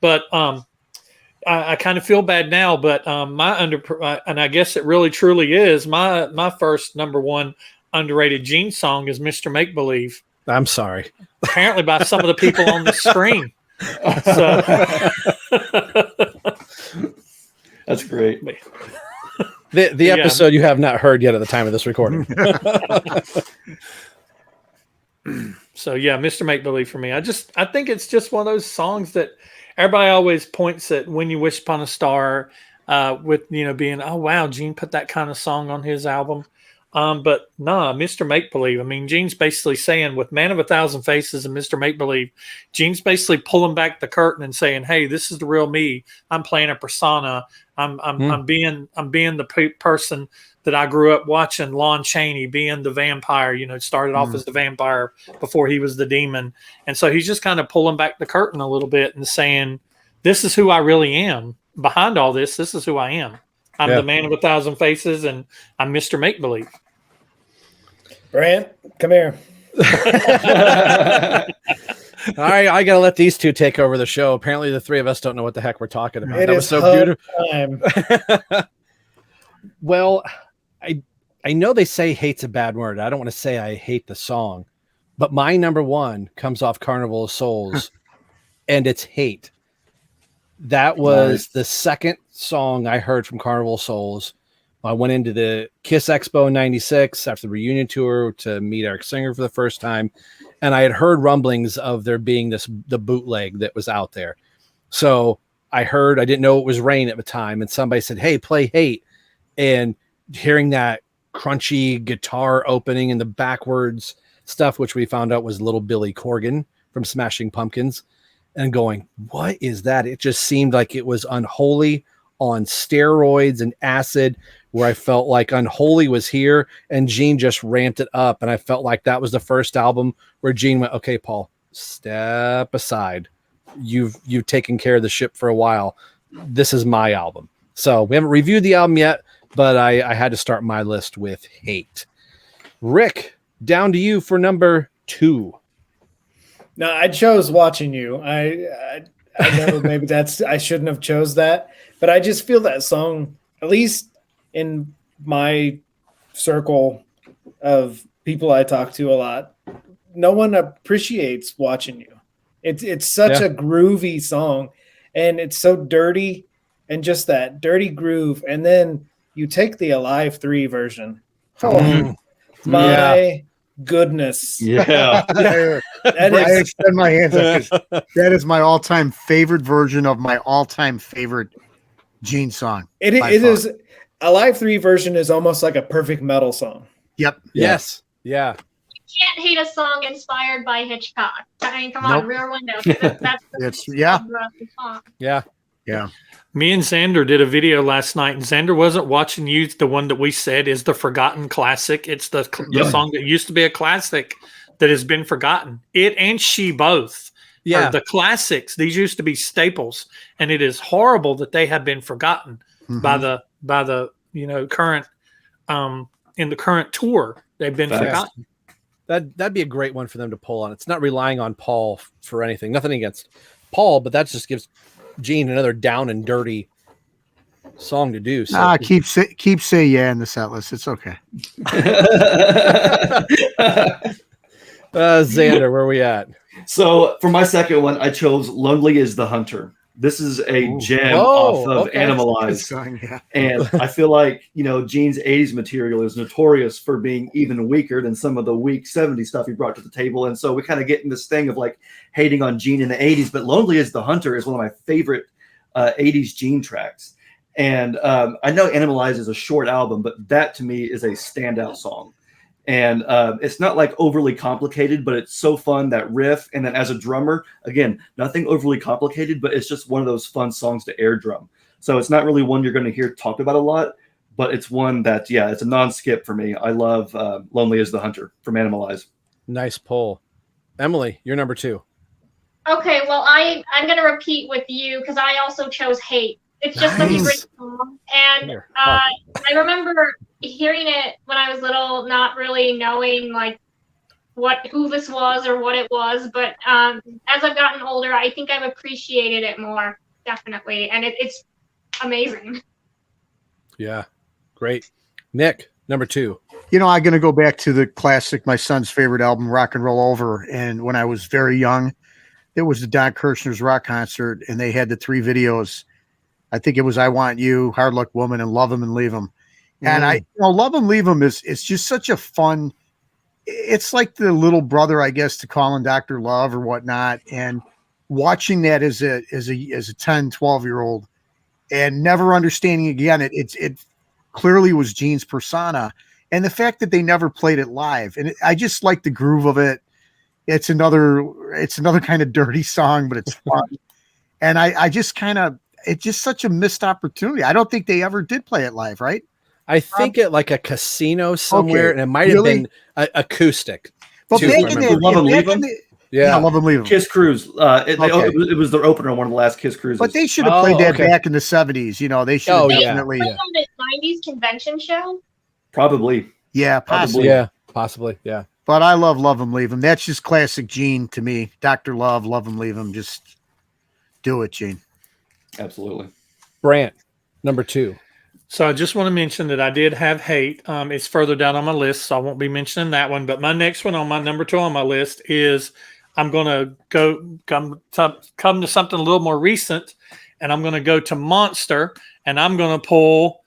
But I kind of feel bad now, but and I guess it really truly is my first number one underrated Gene song is Mr. Make Believe. I'm sorry. Apparently by some of the people on the screen. So that's great. The episode you have not heard yet at the time of this recording. So yeah, Mr. Make Believe for me. I think it's just one of those songs that everybody always points at When You Wish Upon a Star, with being, oh wow, Gene put that kind of song on his album. But nah, Mr. Make Believe. I mean, Gene's basically saying with Man of a Thousand Faces and Mr. Make Believe, Gene's basically pulling back the curtain and saying, "Hey, this is the real me. I'm playing a persona. I'm being the person that I grew up watching. Lon Chaney being the vampire. Started off as the vampire before he was the demon, and so he's just kind of pulling back the curtain a little bit and saying, "This is who I really am. Behind all this, this is who I am." I'm the Man of a Thousand Faces, and I'm Mr. Make Believe. Brant, come here. All right, I got to let these two take over the show. Apparently, the three of us don't know what the heck we're talking about. That was so beautiful. Well, I know they say hate's a bad word. I don't want to say I hate the song, but my number one comes off Carnival of Souls, and it's Hate. That was the second song I heard from Carnival of Souls. I went into the Kiss Expo in '96 after the reunion tour to meet Eric Singer for the first time. And I had heard rumblings of there being the bootleg that was out there. So I didn't know it was Rain at the time. And somebody said, "Hey, play Hate." And hearing that crunchy guitar opening and the backwards stuff, which we found out was little Billy Corgan from Smashing Pumpkins, and going, what is that? It just seemed like it was Unholy on steroids and acid, where I felt like Unholy was here and Gene just ramped it up. And I felt like that was the first album where Gene went, "Okay, Paul, step aside. You've taken care of the ship for a while. This is my album." So we haven't reviewed the album yet, but I had to start my list with Hate. Rick, down to you for number 2. No, I chose Watching You. I know maybe I shouldn't have chose that, but I just feel that song, at least in my circle of people I talk to a lot, no one appreciates Watching You. It's such a groovy song, and it's so dirty, and just that dirty groove. And then you take the Alive 3 version. My goodness. Yeah. That I is, extend my hands up 'cause that is my all-time favorite version of my all-time favorite Gene song. it by it far. is a Live 3 version is almost like a perfect metal song. Yep. Yes. Yeah. Can't hate a song inspired by Hitchcock. I mean, come Nope. on, Rear Window. That's the It's yeah. song. Yeah. Yeah. Me and Xander did a video last night, and Xander wasn't watching you. The one that we said is the forgotten classic. It's the song that used to be a classic that has been forgotten. It and She both are the classics. These used to be staples, and it is horrible that they have been forgotten by the current in the current tour. They've been forgotten. That'd be a great one for them to pull on. It's not relying on Paul for anything. Nothing against Paul, but that just gives Gene another down and dirty song to do. So keep say yeah in the set list. It's okay. Xander, where are we at? So for my second one, I chose Lonely is the Hunter. This is a gem off of Animalize. Song, yeah. And I feel like, Gene's 80s material is notorious for being even weaker than some of the weak 70s stuff he brought to the table. And so we kind of get in this thing of like hating on Gene in the 80s, but Lonely is the Hunter is one of my favorite 80s Gene tracks. And I know Animalize is a short album, but that to me is a standout song. And it's not like overly complicated, but it's so fun, that riff. And then as a drummer, again, nothing overly complicated, but it's just one of those fun songs to air drum. So it's not really one you're going to hear talked about a lot, but it's one that, it's a non-skip for me. I love Lonely is the Hunter from Animalize. Nice pull. Emily, you're number 2. Okay, well, I'm going to repeat with you because I also chose Hate. It's just such a great song. And I remember hearing it when I was little, not really knowing like who this was or what it was. But as I've gotten older, I think I've appreciated it more, definitely. And it's amazing. Yeah, great. Nick, number 2. I'm going to go back to the classic, my son's favorite album, Rock and Roll Over. And when I was very young, it was the Don Kirshner's rock concert, and they had the 3 videos. I think it was I Want You, Hard Luck Woman, and Love 'Em and Leave 'Em. And Love 'Em, Leave 'Em is just such a fun, it's like the little brother, I guess, to Calling Dr. Love or whatnot. And watching that as a 10, 12-year-old and never understanding again, it clearly was Gene's persona. And the fact that they never played it live. And I just like the groove of it. It's another kind of dirty song, but it's fun. And I just it's just such a missed opportunity. I don't think they ever did play it live, right? I think at like a casino somewhere, and it might have been acoustic. But Love 'Em, Leave 'Em? Love 'Em, Leave 'Em. Kiss Cruise. It was their opener on one of the last Kiss Cruises. But they should have played that back in the 70s. They should have definitely. On the 90s convention show? Probably. Yeah, possibly. Yeah, possibly. Yeah. But I love 'Em, Leave 'Em. That's just classic Gene to me. Dr. Love 'Em, Leave 'Em. Just do it, Gene. Absolutely. Brant, number 2. So I just want to mention that I did have Hate. It's further down on my list, so I won't be mentioning that one. But my next one on my number 2 on my list is I'm going to come to something a little more recent, and I'm going to go to Monster, and I'm going to pull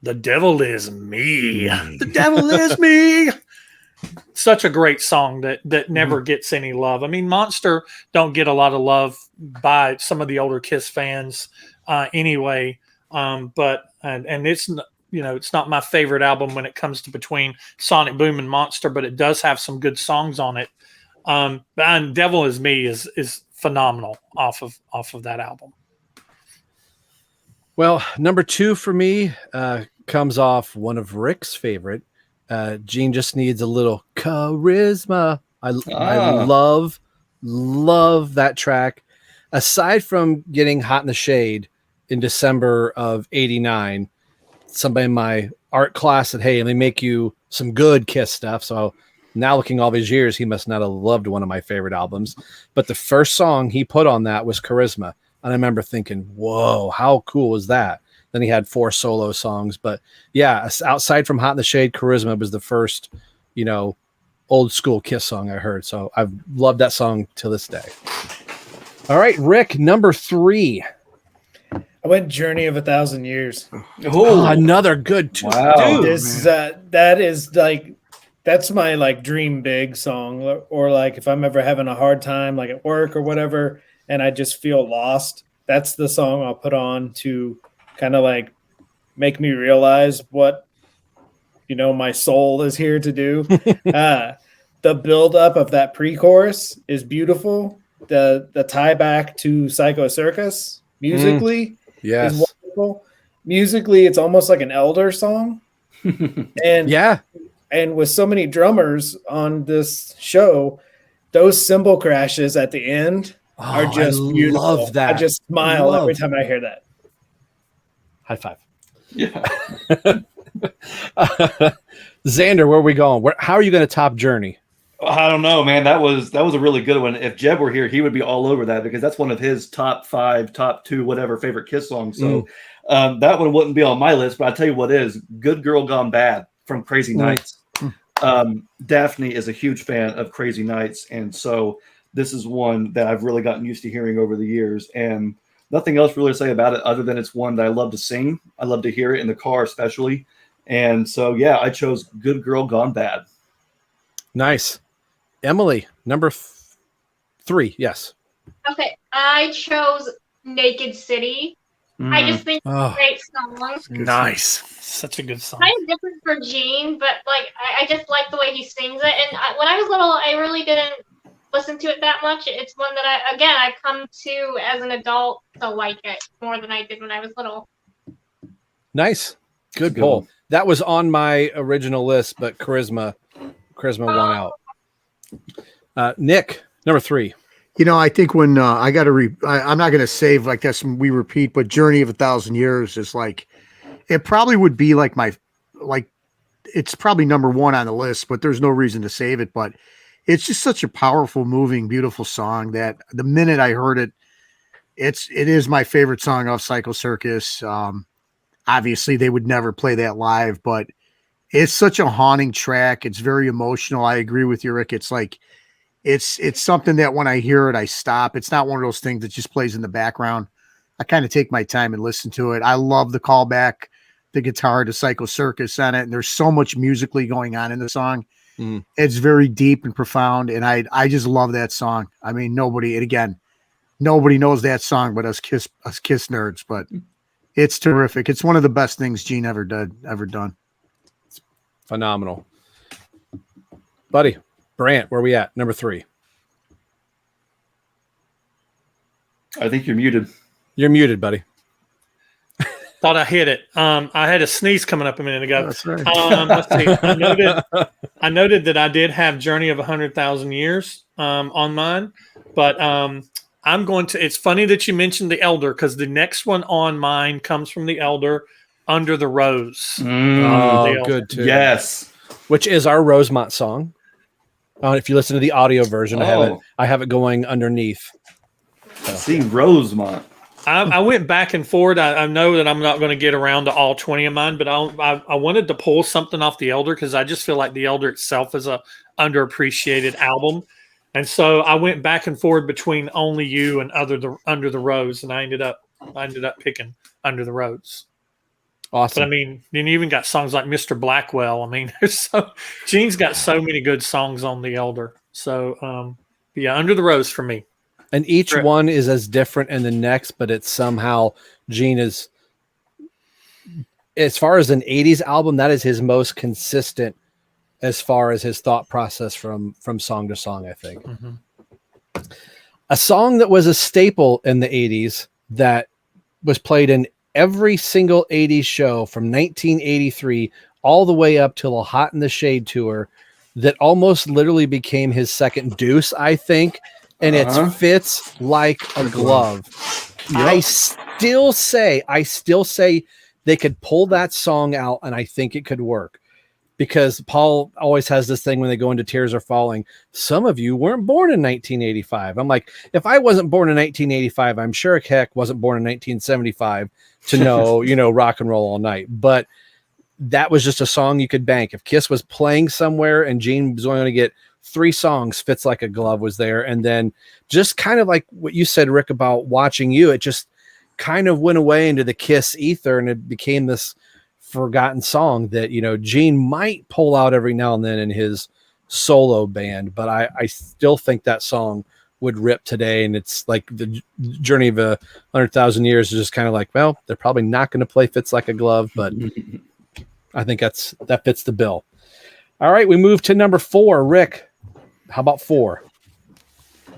The Devil Is Me. The Devil Is Me. Such a great song that never gets any love. I mean, Monster don't get a lot of love by some of the older Kiss fans anyway. But it's it's not my favorite album when it comes to between Sonic Boom and Monster, but it does have some good songs on it. And Devil Is Me is phenomenal off of that album. Well, number 2 for me comes off one of Rick's favorite. Gene just needs a little charisma. I love that track. Aside from getting Hot in the Shade in December of '89, somebody in my art class said, "Hey, let me make you some good Kiss stuff." So now looking all these years, he must not have loved one of my favorite albums. But the first song he put on that was Charisma. And I remember thinking, whoa, how cool was that? Then he had 4 solo songs. But yeah, outside from Hot in the Shade, Charisma was the first, old school Kiss song I heard. So I've loved that song till this day. All right, Rick, number 3. I went Journey of 1,000 Years. Oh, another good tune. Wow. That is like that's my like dream big song, or like if I'm ever having a hard time like at work or whatever and I just feel lost, that's the song I'll put on to kind of like make me realize what my soul is here to do. The build up of that pre-chorus is beautiful. The tie back to Psycho Circus musically is Yes. wonderful. Musically, it's almost like an Elder song. And Yeah. and with so many drummers on this show, those cymbal crashes at the end are just I beautiful. love that. I just smile every time I hear that. High five. Yeah. Xander, where are we going? How are you going to top Journey? I don't know, man. That was a really good one. If Jeb were here, he would be all over that because that's one of his top 5, top 2, whatever favorite Kiss songs. So that one wouldn't be on my list, but I'll tell you what is Good Girl Gone Bad from Crazy Nights. Daphne is a huge fan of Crazy Nights, and so this is one that I've really gotten used to hearing over the years, and nothing else really to say about it other than it's one that I love to sing. I love to hear it in the car especially. And so, yeah, I chose Good Girl Gone Bad. Nice. Emily, number 3. Yes. Okay, I chose Naked City. I just think it's a great song. Nice. Such a good song. Kind of different for Gene, but like I just like the way he sings it. And when I was little, I really didn't listen to it that much. It's one that I've come to as an adult to like it more than I did when I was little. Nice. Good pull. That was on my original list, but Charisma won out. Nick, number 3. I think when I got to I'm not going to save like this we repeat, but Journey of 1,000 Years is like, it probably would be like it's probably number 1 on the list, but there's no reason to save it. But it's just such a powerful, moving, beautiful song that the minute I heard it, it is my favorite song off Psycho Circus. Obviously they would never play that live, but it's such a haunting track. It's very emotional. I agree with you, Rick. It's like, it's something that when I hear it, I stop. It's not one of those things that just plays in the background. I kind of take my time and listen to it. I love the callback, the guitar to Psycho Circus on it. And there's so much musically going on in the song. It's very deep and profound. And I just love that song. I mean, nobody knows that song, but us Kiss nerds, but it's terrific. It's one of the best things Gene ever done. Phenomenal. Buddy, Brant, where are we at? Number 3. I think you're muted. You're muted, buddy. Thought I hit it. I had a sneeze coming up a minute ago. That's right. Let's see. I noted that I did have Journey of 100,000 Years on mine, but I'm going to. It's funny that you mentioned the Elder because the next one on mine comes from the Elder, Under the Rose. Good too. Yes, which is our Rosemont song. If you listen to the audio version, I have it going underneath. So. See, Rosemont. I went back and forth. I know that I'm not going to get around to all 20 of mine, but I wanted to pull something off the Elder because I just feel like the Elder itself is a underappreciated album. And so I went back and forth between Only You and Under the Rose, and I ended up picking Under the Rose. Awesome. But I mean, then you even got songs like Mr. Blackwell. I mean, Gene's got so many good songs on the Elder. So yeah, Under the Rose for me. And each one is as different in the next, but it's somehow Gene is, as far as an 80s album, that is his most consistent as far as his thought process from song to song, I think. A song that was a staple in the 80s that was played in every single 80s show from 1983 all the way up till a Hot in the Shade tour that almost literally became his second Deuce, I think. And it fits like a glove. Yep. I still say they could pull that song out, and I think it could work. Because Paul always has this thing when they go into Tears Are Falling. Some of you weren't born in 1985. I'm like, if I wasn't born in 1985, I'm sure heck wasn't born in 1975 to know, Rock and Roll All Night. But that was just a song you could bank. If Kiss was playing somewhere and Gene was only going to get 3 songs, Fits Like a Glove was there. And then just kind of like what you said, Rick, about Watching You, it just kind of went away into the Kiss ether and it became this forgotten song that, Gene might pull out every now and then in his solo band, but I still think that song would rip today. And it's like the journey of 100,000 years is just kind of like, well, they're probably not going to play Fits Like a Glove, but I think that fits the bill. All right, we move to number 4. Rick, how about 4?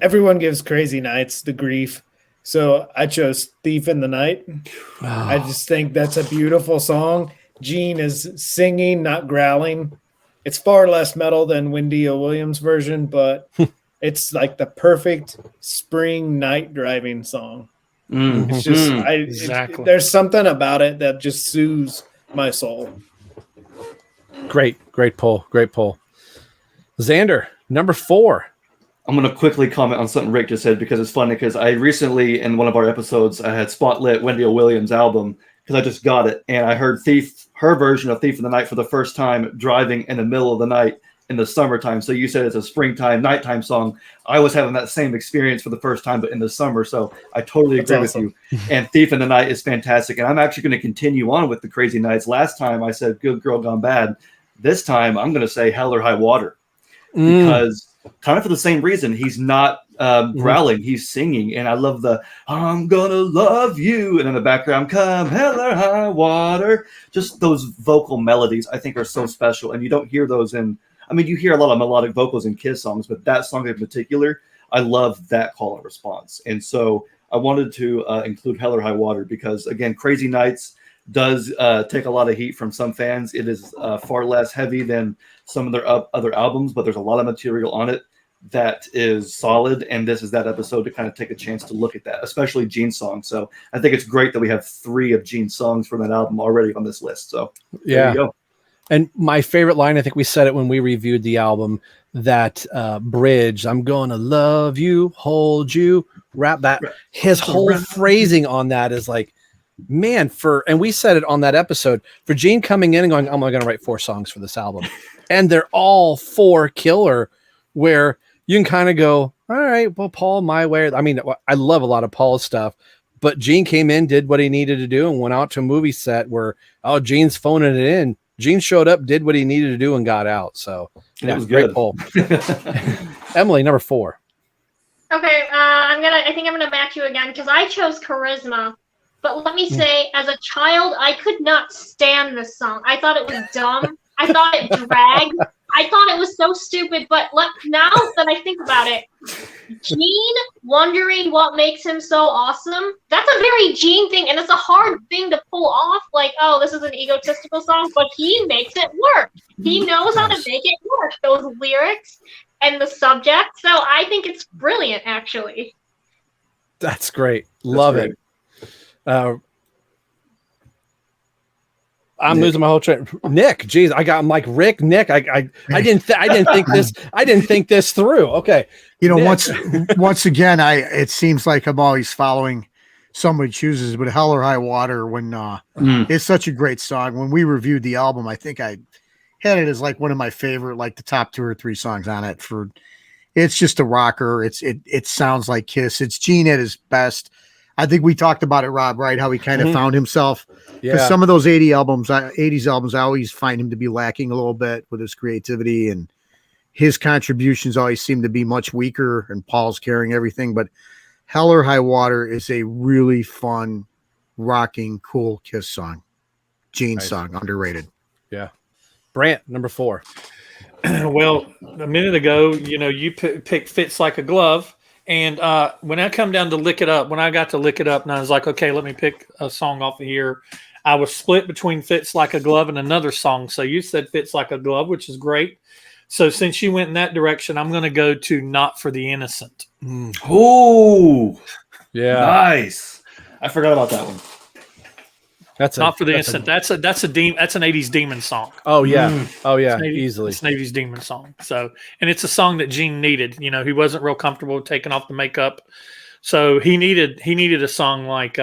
Everyone gives Crazy Nights the grief, so I chose Thief in the Night. I just think that's a beautiful song. Gene is singing, not growling. It's far less metal than Wendy O. Williams' version, but it's like the perfect spring night driving song. It's just Exactly. there's something about it that just soothes my soul. Great pull. Xander, number 4. I'm going to quickly comment on something Rick just said because it's funny because I recently, in one of our episodes, I had spotlit Wendy O. Williams' album because I just got it. And I heard her version of Thief in the Night for the first time driving in the middle of the night in the summertime. So you said it's a springtime, nighttime song. I was having that same experience for the first time, but in the summer. So I totally agree with you. And Thief in the Night is fantastic. And I'm actually going to continue on with the Crazy Nights. Last time I said Good Girl Gone Bad. This time I'm going to say Hell or High Water because kind of for the same reason. He's not growling, he's singing. And I love the I'm gonna love you. And in the background, come hell or high water. Just those vocal melodies I think are so special. And you don't hear those you hear a lot of melodic vocals in Kiss songs, but that song in particular, I love that call and response. And so I wanted to include Hell or High Water because, again, Crazy Nights does take a lot of heat from some fans. It is far less heavy than some of their other albums, but there's a lot of material on it that is solid. And this is that episode to kind of take a chance to look at that, especially Gene's songs. So I think it's great that we have 3 of Gene's songs from that album already on this list. So there you go. And my favorite line, I think we said it when we reviewed the album, that bridge, I'm going to love you, hold you, rap that. His whole phrasing on that is like, man, and we said it on that episode, for Gene coming in and going, I'm only going to write 4 songs for this album. And they're all 4 killer, where you can kind of go, all right, well, Paul, my way. I mean, I love a lot of Paul's stuff, but Gene came in, did what he needed to do, and went out to a movie set where, Gene's phoning it in. Gene showed up, did what he needed to do, and got out. So that was great good. Paul. Emily, number 4. Okay, I think I'm gonna match you again because I chose Charisma. But let me say, as a child, I could not stand this song. I thought it was dumb. I thought it dragged. I thought it was so stupid. But now that I think about it, Gene wondering what makes him so awesome, that's a very Gene thing. And it's a hard thing to pull off. Like, oh, this is an egotistical song. But he makes it work. He knows how to make it work. Those lyrics and the subject. So I think it's brilliant, actually. That's great. Love it. I'm losing my whole train. Nick, geez, I'm like Rick, Nick. I didn't think this through. Okay, Nick. once again, it seems like I'm always following somebody chooses, but Hell or High Water it's such a great song. When we reviewed the album, I think I had it as like one of my favorite, like the top 2 or 3 songs on it. It's just a rocker. It sounds like Kiss. It's Gene at his best. I think we talked about it, Rob, right? How he kind of found himself. Because some of those 80s albums, I always find him to be lacking a little bit with his creativity, and his contributions always seem to be much weaker, and Paul's carrying everything. But Hell or High Water is a really fun, rocking, cool Kiss song. Gene's song, underrated. Yeah. Brant, number 4. Well, a minute ago, you picked Fits Like a Glove. And when I come down to Lick It Up, when I got to Lick It Up, and I was like, okay, let me pick a song off of here. I was split between Fits Like a Glove and another song. So you said Fits Like a Glove, which is great. So since you went in that direction, I'm going to go to Not for the Innocent. Oh, yeah. Nice. I forgot about that one. That's Not for the Innocent. That's an 80s demon song. Oh yeah. Easily. It's an 80s demon song. So, and it's a song that Gene needed. He wasn't real comfortable taking off the makeup, so he needed a song like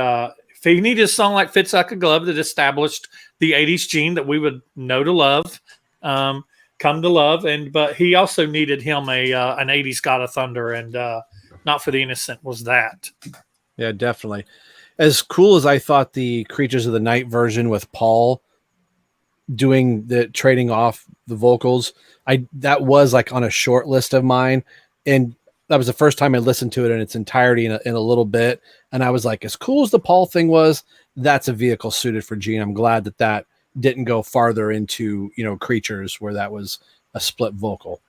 he needed a song like Fits Like a Glove that established the 80s Gene that we would know to love, come to love, but he also needed him an 80s God of Thunder, and Not for the Innocent was that. Yeah, definitely. As cool as I thought the Creatures of the Night version with Paul doing the trading off the vocals. That was like on a short list of mine, and that was the first time I listened to it in its entirety in a little bit. And I was like, as cool as the Paul thing was, that's a vehicle suited for Gene. I'm glad that didn't go farther into, Creatures, where that was a split vocal.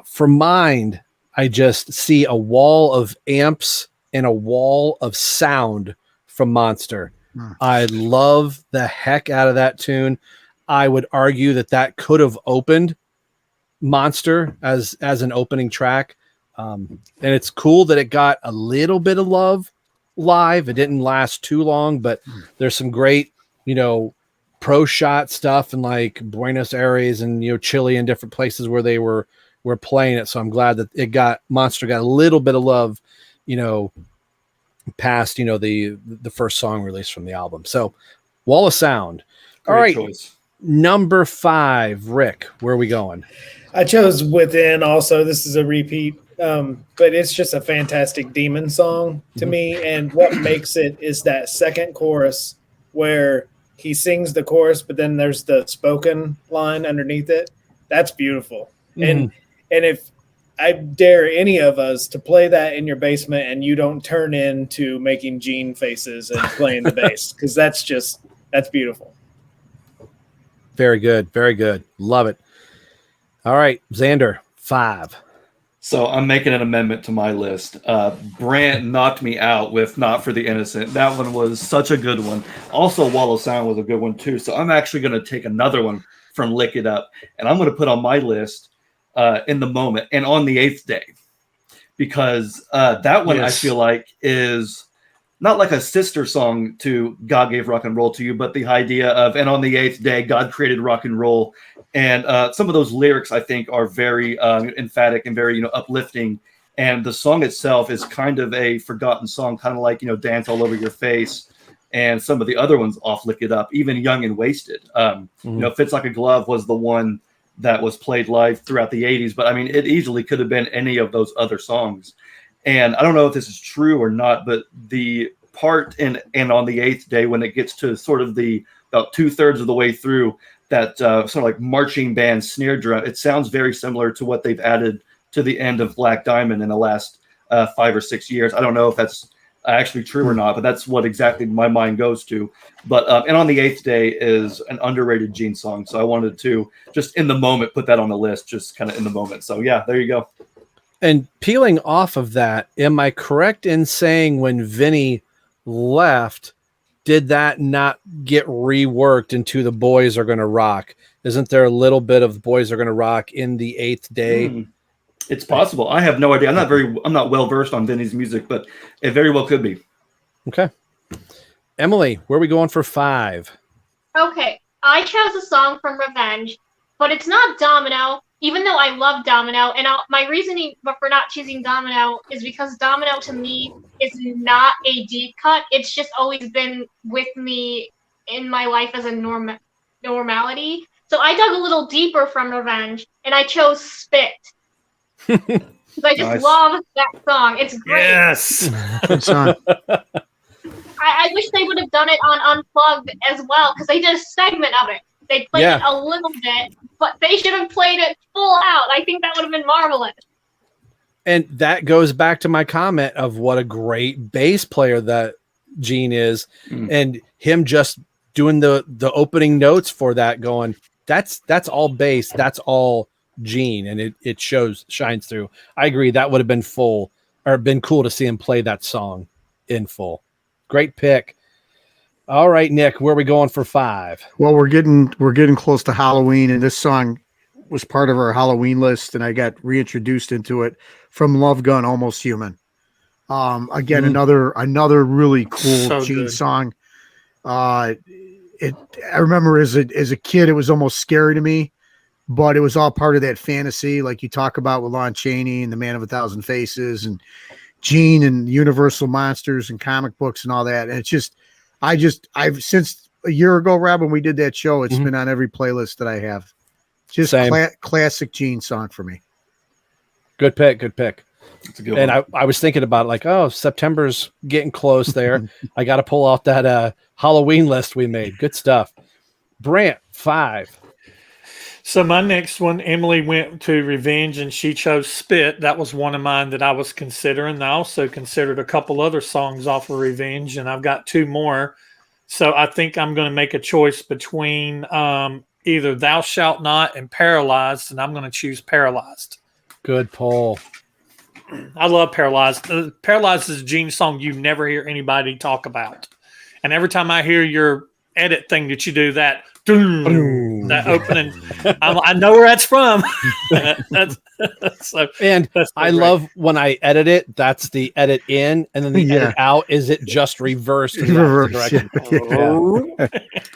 For Mind, I just see a wall of amps and a wall of sound from Monster. I love the heck out of that tune. I would argue that could have opened Monster as an opening track. And it's cool that it got a little bit of love live. It didn't last too long, but there's some great, pro shot stuff in like Buenos Aires and, Chile and different places where they were playing it. So I'm glad that Monster got a little bit of love, past, the first song released from the album. So Wall of Sound. All right. Choice. Number 5, Rick, where are we going? I chose Within also. This is a repeat, but it's just a fantastic demon song to me. And what makes it is that second chorus where he sings the chorus, but then there's the spoken line underneath it. That's beautiful. And if I dare any of us to play that in your basement and you don't turn into making Gene faces and playing the bass, because that's beautiful. Very good. Very good. Love it. All right, Xander, 5. So I'm making an amendment to my list. Brant knocked me out with Not for the Innocent. That one was such a good one. Also, Wall of Sound was a good one too. So I'm actually going to take another one from Lick It Up, and I'm going to put on my list In the Moment and On the Eighth Day, because that one I feel like is not like a sister song to God Gave Rock and Roll to You, but the idea of, and on the eighth day, God created rock and roll. And some of those lyrics, I think, are very emphatic and very, uplifting. And the song itself is kind of a forgotten song, kind of like, Dance All Over Your Face. And some of the other ones off Lick It Up, even Young and Wasted. Fits Like a Glove was the one that was played live throughout the 80s. But I mean, it easily could have been any of those other songs. And I don't know if this is true or not, but the part in and on the eighth day, when it gets to sort of about 2/3 of the way through, that sort of like marching band snare drum, it sounds very similar to what they've added to the end of Black Diamond in the last 5 or 6 years. I don't know if that's actually true or not, but that's what exactly my mind goes to. But and on the eighth day is an underrated Gene song. So I wanted to just in the moment put that on the list, just kind of in the moment. So yeah, there you go. And peeling off of that, am I correct in saying when Vinny left, did that not get reworked into The Boys Are Gonna Rock? Isn't there a little bit of The Boys Are Gonna Rock in the eighth day? It's possible. I have no idea. I'm not well versed on Vinny's music, but it very well could be. Okay. Emily, where are we going for 5? Okay, I chose a song from Revenge, but it's not Domino. Even though I love Domino, and my reasoning for not choosing Domino is because Domino to me is not a deep cut. It's just always been with me in my life as a normality. So I dug a little deeper from Revenge, and I chose Spit. Because I just love that song. It's great. Yes. Good song. I wish they would have done it on Unplugged as well, because they did a segment of it. They played it a little bit, but they should have played it full out. I think that would have been marvelous. And that goes back to my comment of what a great bass player that Gene is, and him just doing the opening notes for that, going, that's all bass, that's all Gene, and it shines through. I agree, that would have been been cool to see him play that song in full. Great pick. All right, Nick, where are we going for 5? Well, we're getting close to Halloween, and this song was part of our Halloween list, and I got reintroduced into it from Love Gun, Almost Human. Again, another really cool Gene song. I remember as a kid, it was almost scary to me, but it was all part of that fantasy, like you talk about with Lon Chaney and The Man of 1,000 Faces, and Gene and Universal Monsters and comic books and all that. And it's just, I've since a year ago, Rob, when we did that show, it's been on every playlist that I have. Just classic Gene song for me. Good pick. That's a good and one. I was thinking about it, like, oh, September's getting close there. I got to pull off that Halloween list we made. Good stuff. Brant, 5. So my next one, Emily went to Revenge and she chose Spit. That was one of mine that I was considering. I also considered a couple other songs off of Revenge, and I've got 2 more. So I think I'm going to make a choice between either Thou Shalt Not and Paralyzed, and I'm going to choose Paralyzed. Good poll. I love Paralyzed. Paralyzed is a Gene song you never hear anybody talk about. And every time I hear your edit thing that you do, that opening, I know where that's from. I love when I edit it, that's the edit in, and then the edit out is it just reversed in the opposite direction.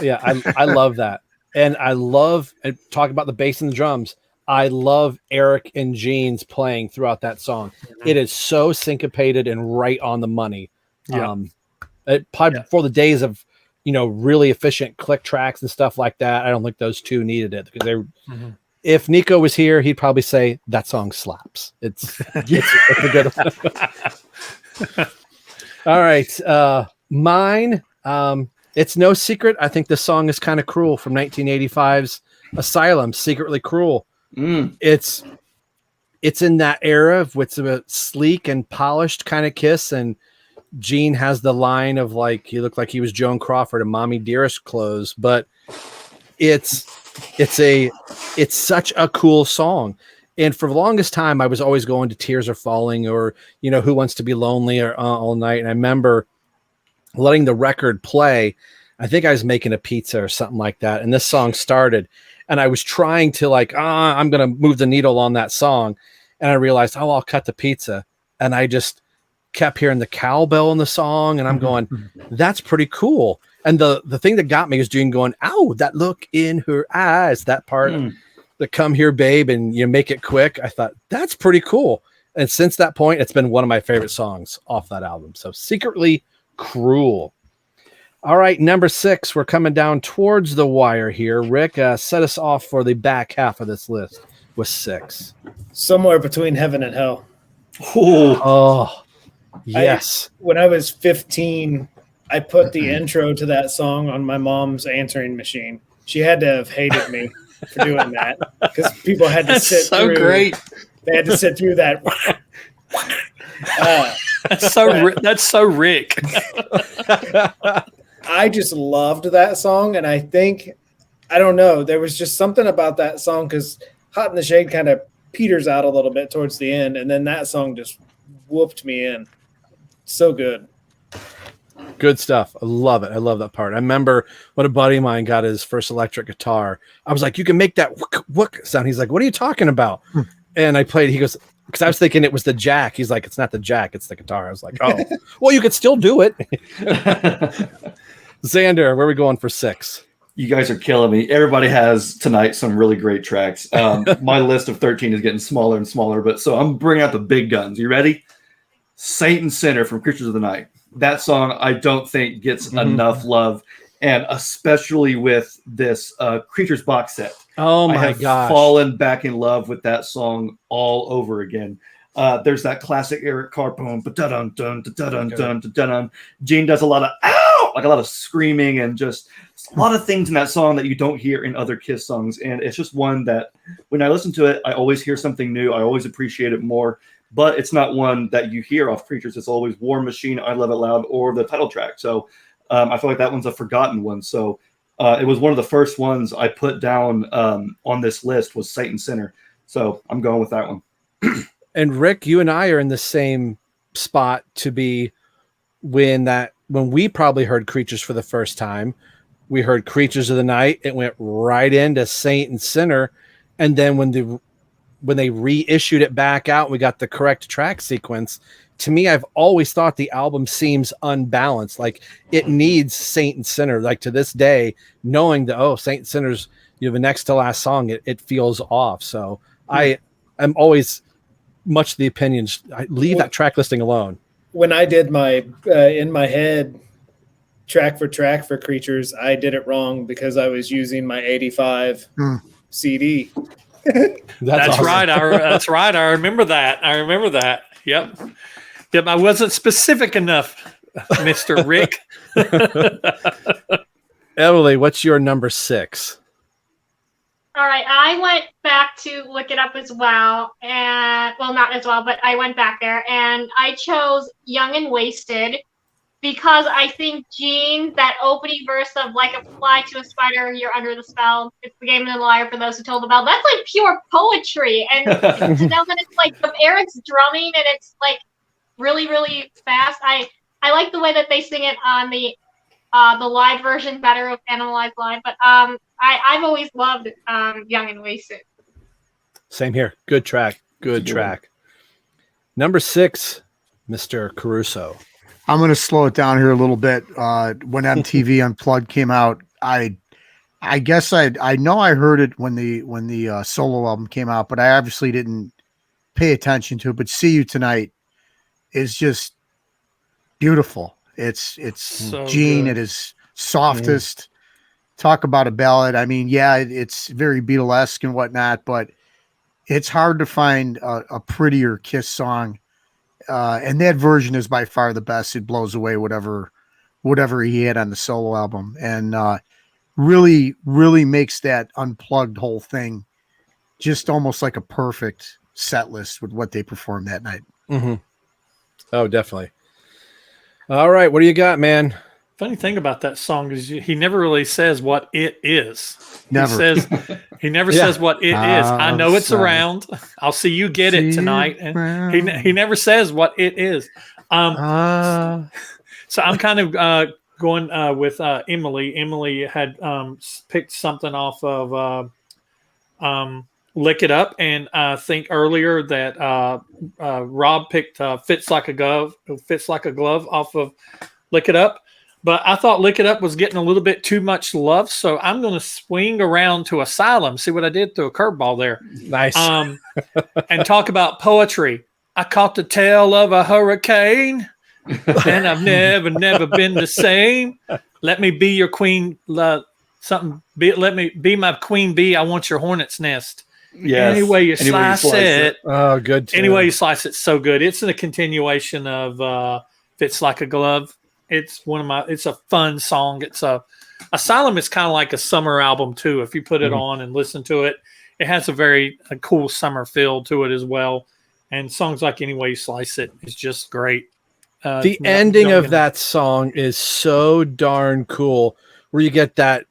Yeah, I love that. And I love, and talk about the bass and the drums, I love Eric and Gene's playing throughout that song. It is so syncopated and right on the money. Probably before the days of really efficient click tracks and stuff like that, I don't think those two needed it, because they if Nico was here, he'd probably say that song slaps. It's a good one. All right. Mine, it's no secret. I think the song is kind of cruel, from 1985's Asylum, Secretly Cruel. It's in that era with a sleek and polished kind of Kiss, and Gene has the line of like, he looked like he was Joan Crawford in Mommy Dearest clothes, but it's such a cool song. And for the longest time, I was always going to Tears Are Falling or, Who Wants to Be Lonely or All Night. And I remember letting the record play. I think I was making a pizza or something like that. And this song started, and I was trying to I'm going to move the needle on that song. And I realized, I'll cut the pizza. And I just kept hearing the cowbell in the song, and I'm going, that's pretty cool. And the thing that got me was Gene going, "Ow, that look in her eyes," that part, the "Come Here, Babe," and you make it quick. I thought, that's pretty cool. And since that point, it's been one of my favorite songs off that album. So Secretly Cruel. All right, number 6. We're coming down towards the wire here. Rick, set us off for the back half of this list with 6. Somewhere Between Heaven and Hell. Oh, yes. When I was 15, I put the intro to that song on my mom's answering machine. She had to have hated me for doing that, because people had to sit through. Great. They had to sit through that. That's so Rick. I just loved that song, and I don't know, there was just something about that song, because Hot in the Shade kind of peters out a little bit towards the end, and then that song just whooped me in. So good. Good stuff. I love it. I love that part. I remember when a buddy of mine got his first electric guitar, I was like, "You can make that whook sound." He's like, "What are you talking about?" And I played, he goes, because I was thinking it was the jack. He's like, "It's not the jack, it's the guitar." I was like, "Oh, well, you could still do it." Xander, where are we going for 6? You guys are killing me. Everybody has tonight some really great tracks. My list of 13 is getting smaller and smaller, but so I'm bringing out the big guns. You ready? Saint and Sinner from Creatures of the Night. That song I don't think gets enough love, and especially with this Creatures box set. Oh my I have gosh. fallen back in love with that song all over again. There's that classic Eric Carr boom, dun dun dun dun dun. Gene does a lot of ow, like a lot of screaming, and just a lot of things in that song that you don't hear in other Kiss songs. And it's just one that when I listen to it, I always hear something new. I always appreciate it more. But it's not one that you hear off Creatures. It's always War Machine, I Love It Loud, or the title track. So I feel like that one's a forgotten one. So it was one of the first ones I put down on this list was Saint and Sinner. So I'm going with that one. And Rick, you and I are in the same spot to be when we probably heard Creatures for the first time. We heard Creatures of the Night. It went right into Saint and Sinner. And then when they reissued it back out, we got the correct track sequence. To me, I've always thought the album seems unbalanced. Like it needs Saint and Sinner. Like to this day, knowing that, Saint and Sinner's, the next to last song, it feels off. So I'm always much the opinions. I leave that track listing alone. When I did my in my head track for Creatures, I did it wrong because I was using my 85 CD. That's awesome. Right. That's right. I remember that. Yep. I wasn't specific enough, Mr. Rick. Emily, what's your number 6? All right, I went back to look it up as well, and well, not as well, but I went back there, and I chose "Young and Wasted" because I think Gene, that opening verse of "Like a fly to a spider, you're under the spell. It's the game of the liar for those who told the bell." That's like pure poetry, and to know that it's like of Eric's drumming and it's like really, really fast. I like the way that they sing it on the live version better of Animalized Live, but I've always loved Young and Wasted. Same here. Good track. Good track. Number 6, Mr. Caruso. I'm going to slow it down here a little bit. When MTV Unplugged came out, I guess I know I heard it when the solo album came out, but I obviously didn't pay attention to it. But "See You Tonight" is just beautiful. It's So Gene good. at his softest. Talk about a ballad. I mean, yeah, it's very Beatlesque and whatnot, but it's hard to find a prettier Kiss song. And that version is by far the best. It blows away whatever he had on the solo album, and really, really makes that Unplugged whole thing just almost like a perfect set list with what they performed that night. Mm-hmm. Oh, definitely. All right, what do you got, man? Funny thing about that song is he never really says what it is. Never. He never says what it is. I know it's around. I'll see you get it tonight. And he never says what it is. So I'm kind of going with Emily. Emily had picked something off of Lick It Up, and I think earlier that Rob picked Fits Like a Glove off of Lick It Up. But I thought Lick It Up was getting a little bit too much love, so I'm going to swing around to Asylum. See what I did? Through a curveball there. Nice. And talk about poetry. I caught the tail of a hurricane, and I've never been the same. Let me be your queen. Let me be my queen bee. I want your hornet's nest. Yes. Anyway you slice it. Oh, good. Too. Anyway you slice it, so good. It's in a continuation of Fits Like a Glove. It's it's a fun song. Asylum is kind of like a summer album too. If you put it on and listen to it, it has a cool summer feel to it as well. And songs like Anyway You Slice It is just great. The ending of that song is so darn cool, where you get that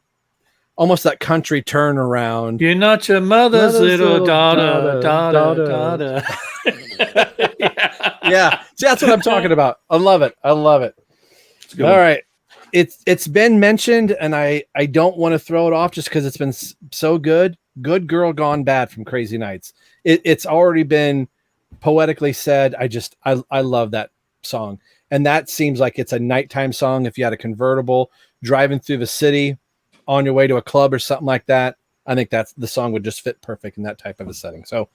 almost that country turnaround. You're not your mother's little daughter. Yeah. See, that's what I'm talking about. I love it. All right. It's been mentioned, and I don't want to throw it off just because it's been so good. Good Girl Gone Bad from Crazy Nights. It's already been poetically said. I love that song. And that seems like it's a nighttime song. If you had a convertible driving through the city on your way to a club or something like that, I think the song would just fit perfect in that type of a setting. So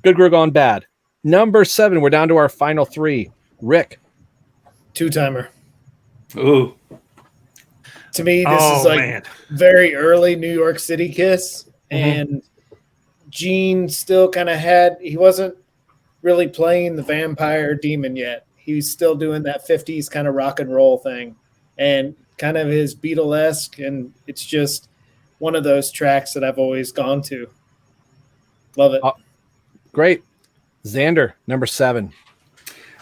Good Girl Gone Bad. Number 7, we're down to our final 3. Rick. Two-timer. Ooh. To me, this is very early New York City Kiss. And Gene still kind of he wasn't really playing the vampire demon yet. He was still doing that 50s kind of rock and roll thing and kind of his Beatlesque. And it's just one of those tracks that I've always gone to. Love it. Great. Xander, number 7.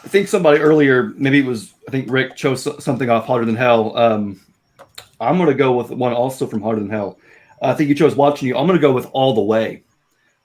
I think somebody earlier, I think Rick chose something off Harder Than Hell. I'm going to go with one also from Harder Than Hell. I think you chose Watching You. I'm going to go with All the Way.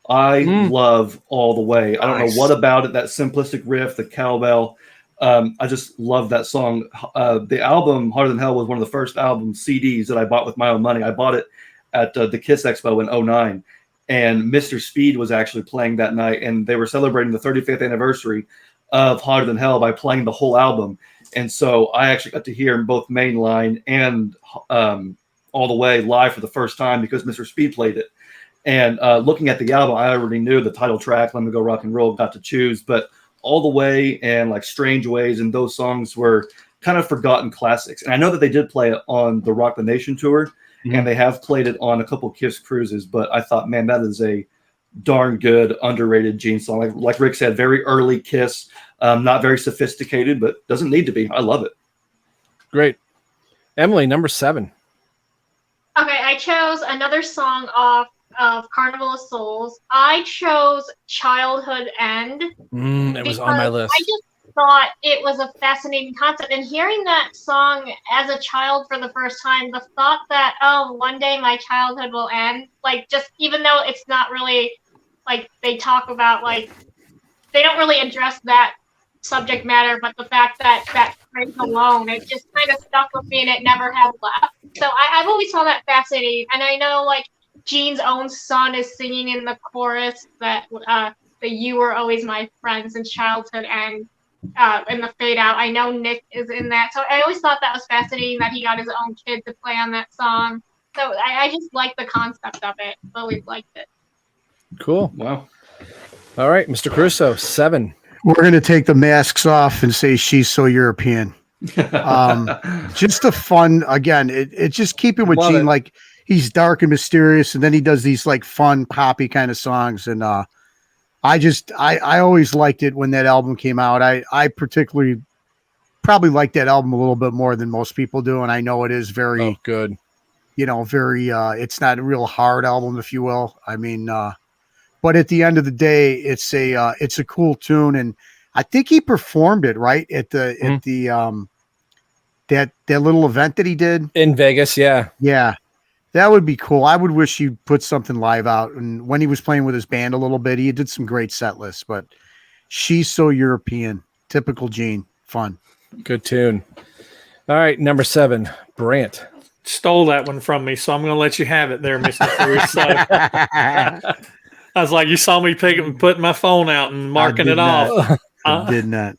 I love All the Way. I don't know what about it, that simplistic riff, the cowbell. I just love that song. The album Harder Than Hell was one of the first album CDs that I bought with my own money. I bought it at the Kiss Expo in 2009. And Mr. Speed was actually playing that night, and they were celebrating the 35th anniversary of Harder Than Hell by playing the whole album. And so I actually got to hear both Mainline and All the Way live for the first time because Mr. Speed played it. And looking at the album, I already knew the title track, Let Me Go Rock and Roll, got to choose. But All the Way and like Strange Ways and those songs were kind of forgotten classics. And I know that they did play it on the Rock the Nation tour, and they have played it on a couple Kiss cruises. But I thought, man, that is a darn good, underrated Gene song. Like Rick said, very early Kiss, not very sophisticated, but doesn't need to be. I love it. Great. Emily, number 7. I chose another song off of Carnival of Souls. I chose Childhood End. It was on my list. I just thought it was a fascinating concept. And hearing that song as a child for the first time, the thought that, oh, one day my childhood will end, like, just even though it's not really, like, they talk about, like, they don't really address that subject matter, but the fact that that phrase alone, it just kind of stuck with me and it never has left. So I've always found that fascinating. And I know, like, Gene's own son is singing in the chorus that you were always my friend since childhood, and in the fade out, I know Nick is in that. So I always thought that was fascinating that he got his own kid to play on that song. So I just like the concept of it. Always liked it. Cool. Wow. All right, Mr. Crusoe, 7. We're going to take the masks off and say She's So European. Just a fun, again, it just keeping with Love Gene, it. like he's dark and mysterious, and then he does these like fun poppy kind of songs. And I always liked it when that album came out. I particularly probably like that album a little bit more than most people do. And I know it is very good. Very, it's not a real hard album, if you will. I mean, but at the end of the day, it's a cool tune, and I think he performed it right at the that little event that he did in Vegas. Yeah, that would be cool. I would wish you'd put something live out. And when he was playing with his band a little bit, he did some great set lists. But She's So European, typical Gene, fun, good tune. All right, number 7, Brant. Stole that one from me, so I'm going to let you have it there, Mr. Crusoe. I was like, you saw me putting my phone out and marking it off. I did not.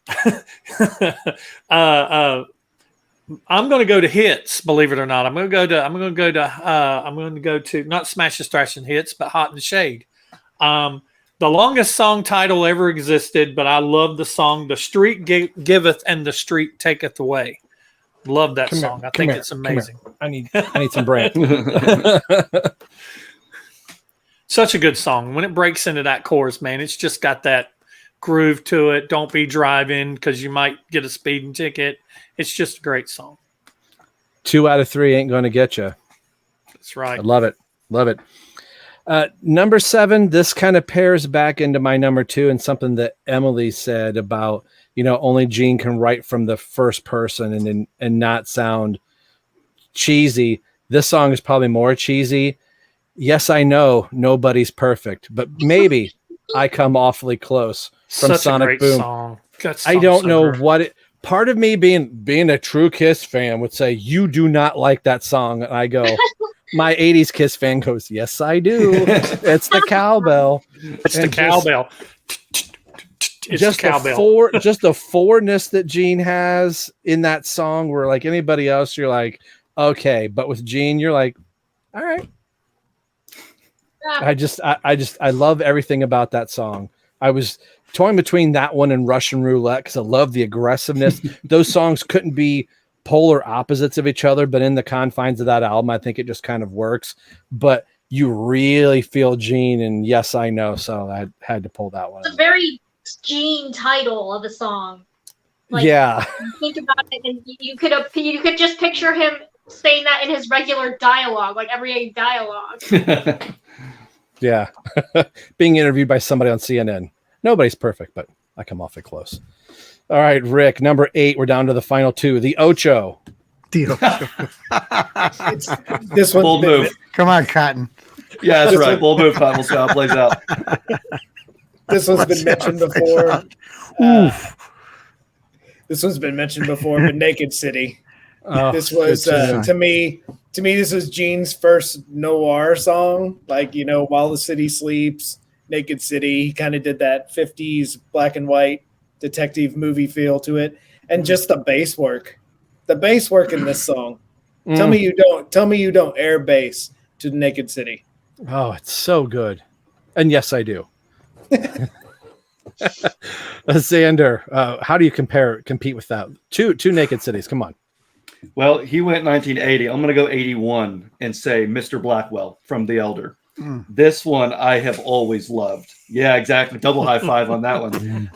I'm going to go to hits. Believe it or not, I'm going to go to not Smash and Thrash and Hits, but Hot in the Shade. The longest song title ever existed, but I love the song "The Street Giveth and the Street Taketh Away." Love that song. I think it's amazing. I need some Brant. Such a good song. When it breaks into that chorus, man, it's just got that groove to it. Don't be driving because you might get a speeding ticket. It's just a great song. 2 out of 3 ain't going to get you. That's right. I love it. Love it. Number 7, this kind of pairs back into my number 2 and something that Emily said about, only Gene can write from the first person and not sound cheesy. This song is probably more cheesy. Yes, I know nobody's perfect, but maybe I come awfully close from Such Sonic a great Boom. Song. I don't know what it. Part of me being a true Kiss fan would say you do not like that song, and I go, my 80s Kiss fan goes, yes, I do. It's the cowbell. It's the cowbell. It's just the cowbell. Just the fourness that Gene has in that song, where like anybody else, you're like, okay, but with Gene, you're like, all right. I love everything about that song. I was toying between that one and Russian Roulette because I love the aggressiveness. Those songs couldn't be polar opposites of each other, but in the confines of that album, I think it just kind of works. But you really feel Gene, and yes, I know. So I had to pull that one. It's a very Gene title of a song. Like, yeah. Think about it, and you could just picture him saying that in his regular dialogue, like everyday dialogue. Yeah. Being interviewed by somebody on CNN. Nobody's perfect, but I come awfully close. All right, Rick, number 8. We're down to the final 2. The Ocho. The Ocho. This one's bold move. Come on, Cotton. Yeah, that's right. Bold move, Cotton. We'll see how it plays out. This one's been mentioned before. This one's been mentioned before, but Naked City. This was to me, this was Gene's first noir song. Like, While the City Sleeps, Naked City. He kind of did that 50s black and white detective movie feel to it, and just the bass work. The bass work in this song. Tell me you don't air bass to Naked City. Oh, it's so good. And yes, I do. Xander, how do you compete with that? Two Naked Cities. Come on. Well, he went 1980. I'm going to go 81 and say Mr. Blackwell from The Elder. This one I have always loved. Yeah, exactly. Double high five on that one.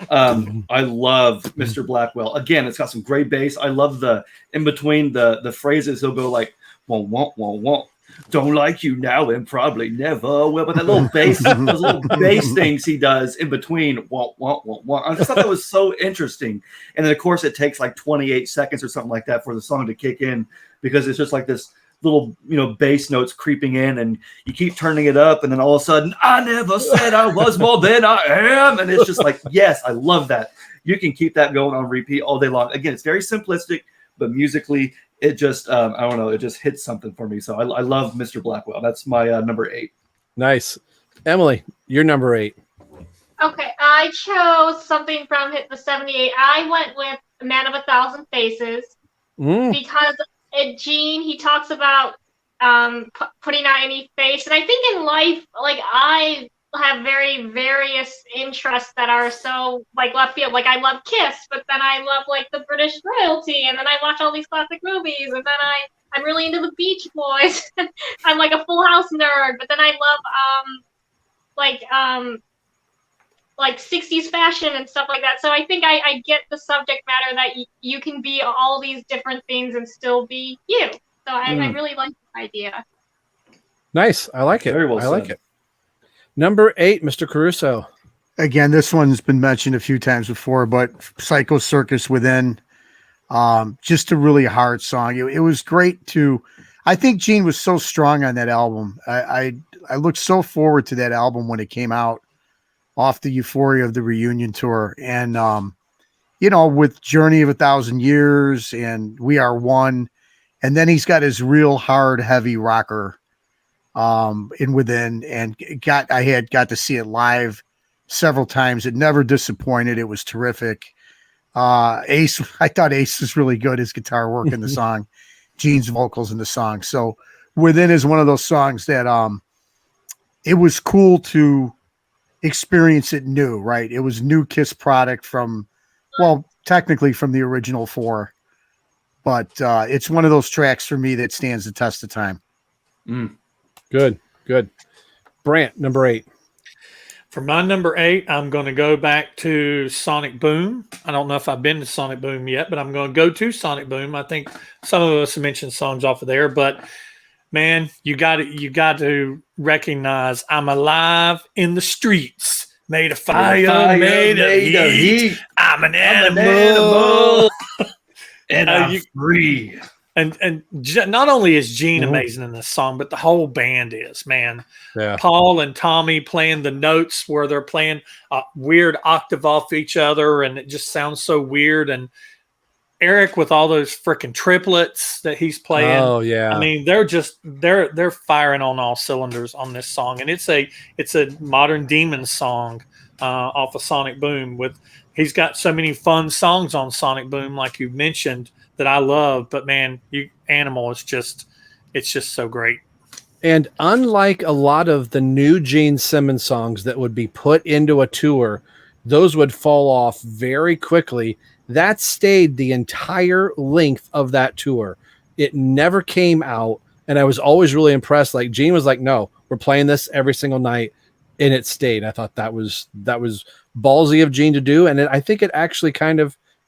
I love Mr. Blackwell. Again, it's got some great bass. I love the in between the phrases. He'll go like, won't, won't, won't, won't. don't like you now and probably never will. But that little bass, those little bass things he does in between, wah, wah, wah, wah. I just thought that was so interesting. And then, of course, it takes like 28 seconds or something like that for the song to kick in, because it's just like this little, bass notes creeping in, and you keep turning it up, and then all of a sudden, I never said I was more than I am. And it's just like, yes, I love that. You can keep that going on repeat all day long. Again, it's very simplistic, but musically, it just, I don't know, it just hits something for me. So I love Mr. Blackwell. That's my number 8. Nice. Emily, you're number 8. Okay, I chose something from Hit the 78. I went with Man of a Thousand Faces because Gene, he talks about putting out any face. And I think in life, like, I have very various interests that are so like left field. Like, I love Kiss, but then I love like the British royalty, and then I watch all these classic movies, and then I'm really into the Beach Boys. I'm like a Full House nerd, but then I love like 60s fashion and stuff like that. So I think I get the subject matter that you can be all these different things and still be you. So I really like the idea. Nice. I like it. Very well I like said. it. Number 8, Mr. Caruso. Again, this one's been mentioned a few times before, but Psycho Circus Within, just a really hard song. It was great to, I think Gene was so strong on that album. I looked so forward to that album when it came out off the euphoria of the reunion tour. And, with Journey of 1,000 Years and We Are One, and then he's got his real hard, heavy rocker in Within, and I had got to see it live several times. It never disappointed. It was terrific. Ace, I thought Ace was really good, his guitar work in the song, Gene's vocals in the song. So Within is one of those songs that it was cool to experience it new, right? It was new Kiss product technically from the original 4, but it's one of those tracks for me that stands the test of time. Good. Brant, number 8. For my number 8, I'm going to go back to Sonic Boom. I don't know if I've been to Sonic Boom yet, but I'm going to go to Sonic Boom. I think some of us have mentioned songs off of there, but man, you got to recognize I'm alive in the streets, made of fire, made of heat. I'm an animal. And I'm free. And not only is Gene amazing in this song, but the whole band is, man. Yeah. Paul and Tommy playing the notes where they're playing a weird octave off each other, and it just sounds so weird. And Eric with all those freaking triplets that he's playing. Oh yeah. I mean, they're firing on all cylinders on this song, and it's a Modern Demons song off of Sonic Boom. He's got so many fun songs on Sonic Boom, like you mentioned, that I love. But man, Animal is just so great. And unlike a lot of the new Gene Simmons songs that would be put into a tour, those would fall off very quickly. That stayed the entire length of that tour. It never came out, and I was always really impressed. Like, Gene was like, "No, we're playing this every single night," and it stayed. I thought that was ballsy of Gene to do, and I think it actually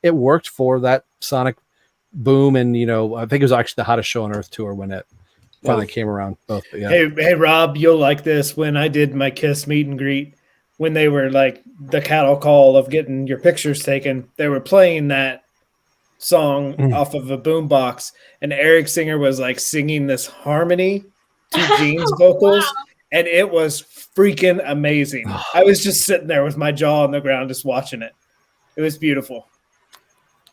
it worked for that Sonic Boom, and I think it was actually the Hottest Show on Earth tour when it finally came around. Both, yeah. Hey, Rob, you'll like this. When I did my Kiss meet and greet, when they were like the cattle call of getting your pictures taken, they were playing that song off of a boombox, and Eric Singer was like singing this harmony to Gene's vocals, and it was freaking amazing. I was just sitting there with my jaw on the ground just watching it. It was beautiful.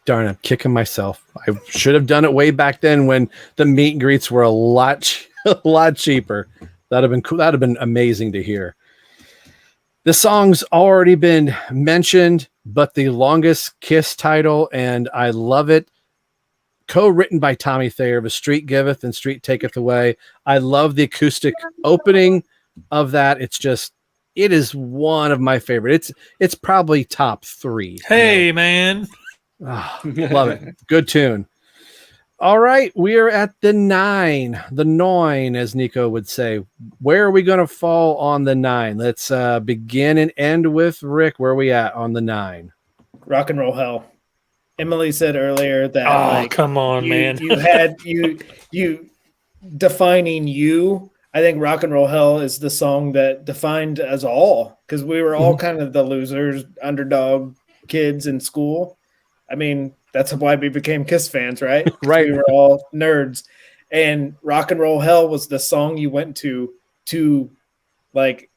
Darn, I'm kicking myself. I should have done it way back then when the meet and greets were a lot cheaper. That'd have been cool. That'd have been amazing to hear. The song's already been mentioned, but the longest Kiss title, and I love it. Co-written by Tommy Thayer, "The Street Giveth and Street Taketh Away." I love the acoustic opening of that. It is one of my favorite. It's probably top 3. Hey, man. Oh, love it. Good tune. All right, we are at the 9, as Nico would say. Where are we going to fall on the 9? Let's begin and end with Rick. Where are we at on the 9? Rock and Roll Hell. Emily said earlier that. Come on, man. defining you, I think Rock and Roll Hell is the song that defined us all, because we were all kind of the losers, underdog kids in school. I mean, that's why we became Kiss fans, right? 'Cause Right. we were all nerds. And Rock and Roll Hell was the song you went to like,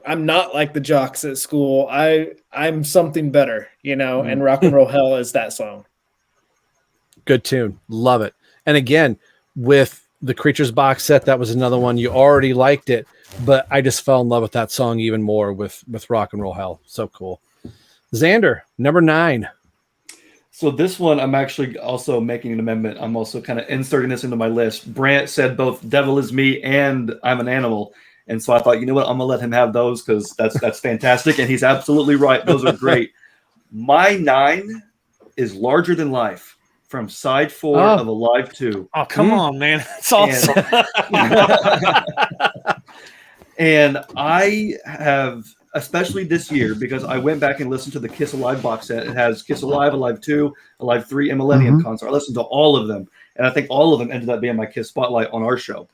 I'm not like the jocks at school. I'm something better, you know, and Rock and Roll Hell is that song. Good tune. Love it. And again, with the Creatures box set, that was another one. You already liked it, but I just fell in love with that song even more with Rock and Roll Hell. So cool. Xander, number 9. So this one, I'm actually also making an amendment. I'm also kind of inserting this into my list. Brant said both Devil Is Me and I'm an Animal. And so I thought, you know what, I'm going to let him have those because that's fantastic. And he's absolutely right. Those are great. My 9 is Larger Than Life from side 4 of Alive 2. Oh, come on, man. It's awesome. And I have, especially this year, because I went back and listened to the Kiss Alive box set. It has Kiss Alive, Alive 2, Alive 3, and Millennium Concert. I listened to all of them. And I think all of them ended up being my Kiss Spotlight on our show.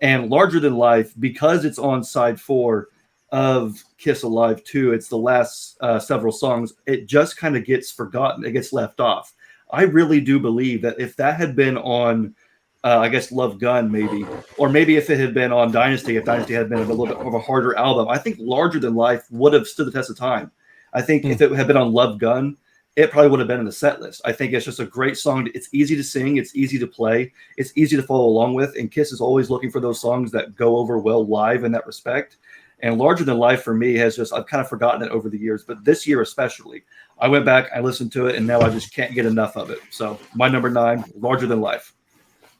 And Larger Than Life, because it's on side 4 of Kiss Alive 2, it's the last several songs, it just kind of gets forgotten. It gets left off. I really do believe that if that had been on, I guess, Love Gun maybe, or maybe if it had been on Dynasty, if Dynasty had been a little bit of a harder album, I think Larger Than Life would have stood the test of time. I think if it had been on Love Gun, it probably would have been in the set list. I think it's just a great song. It's easy to sing. It's easy to play. It's easy to follow along with. And Kiss is always looking for those songs that go over well live in that respect. And Larger Than Life for me has just, I've kind of forgotten it over the years. But this year especially, I went back, I listened to it, and now I just can't get enough of it. So my number 9, Larger Than Life.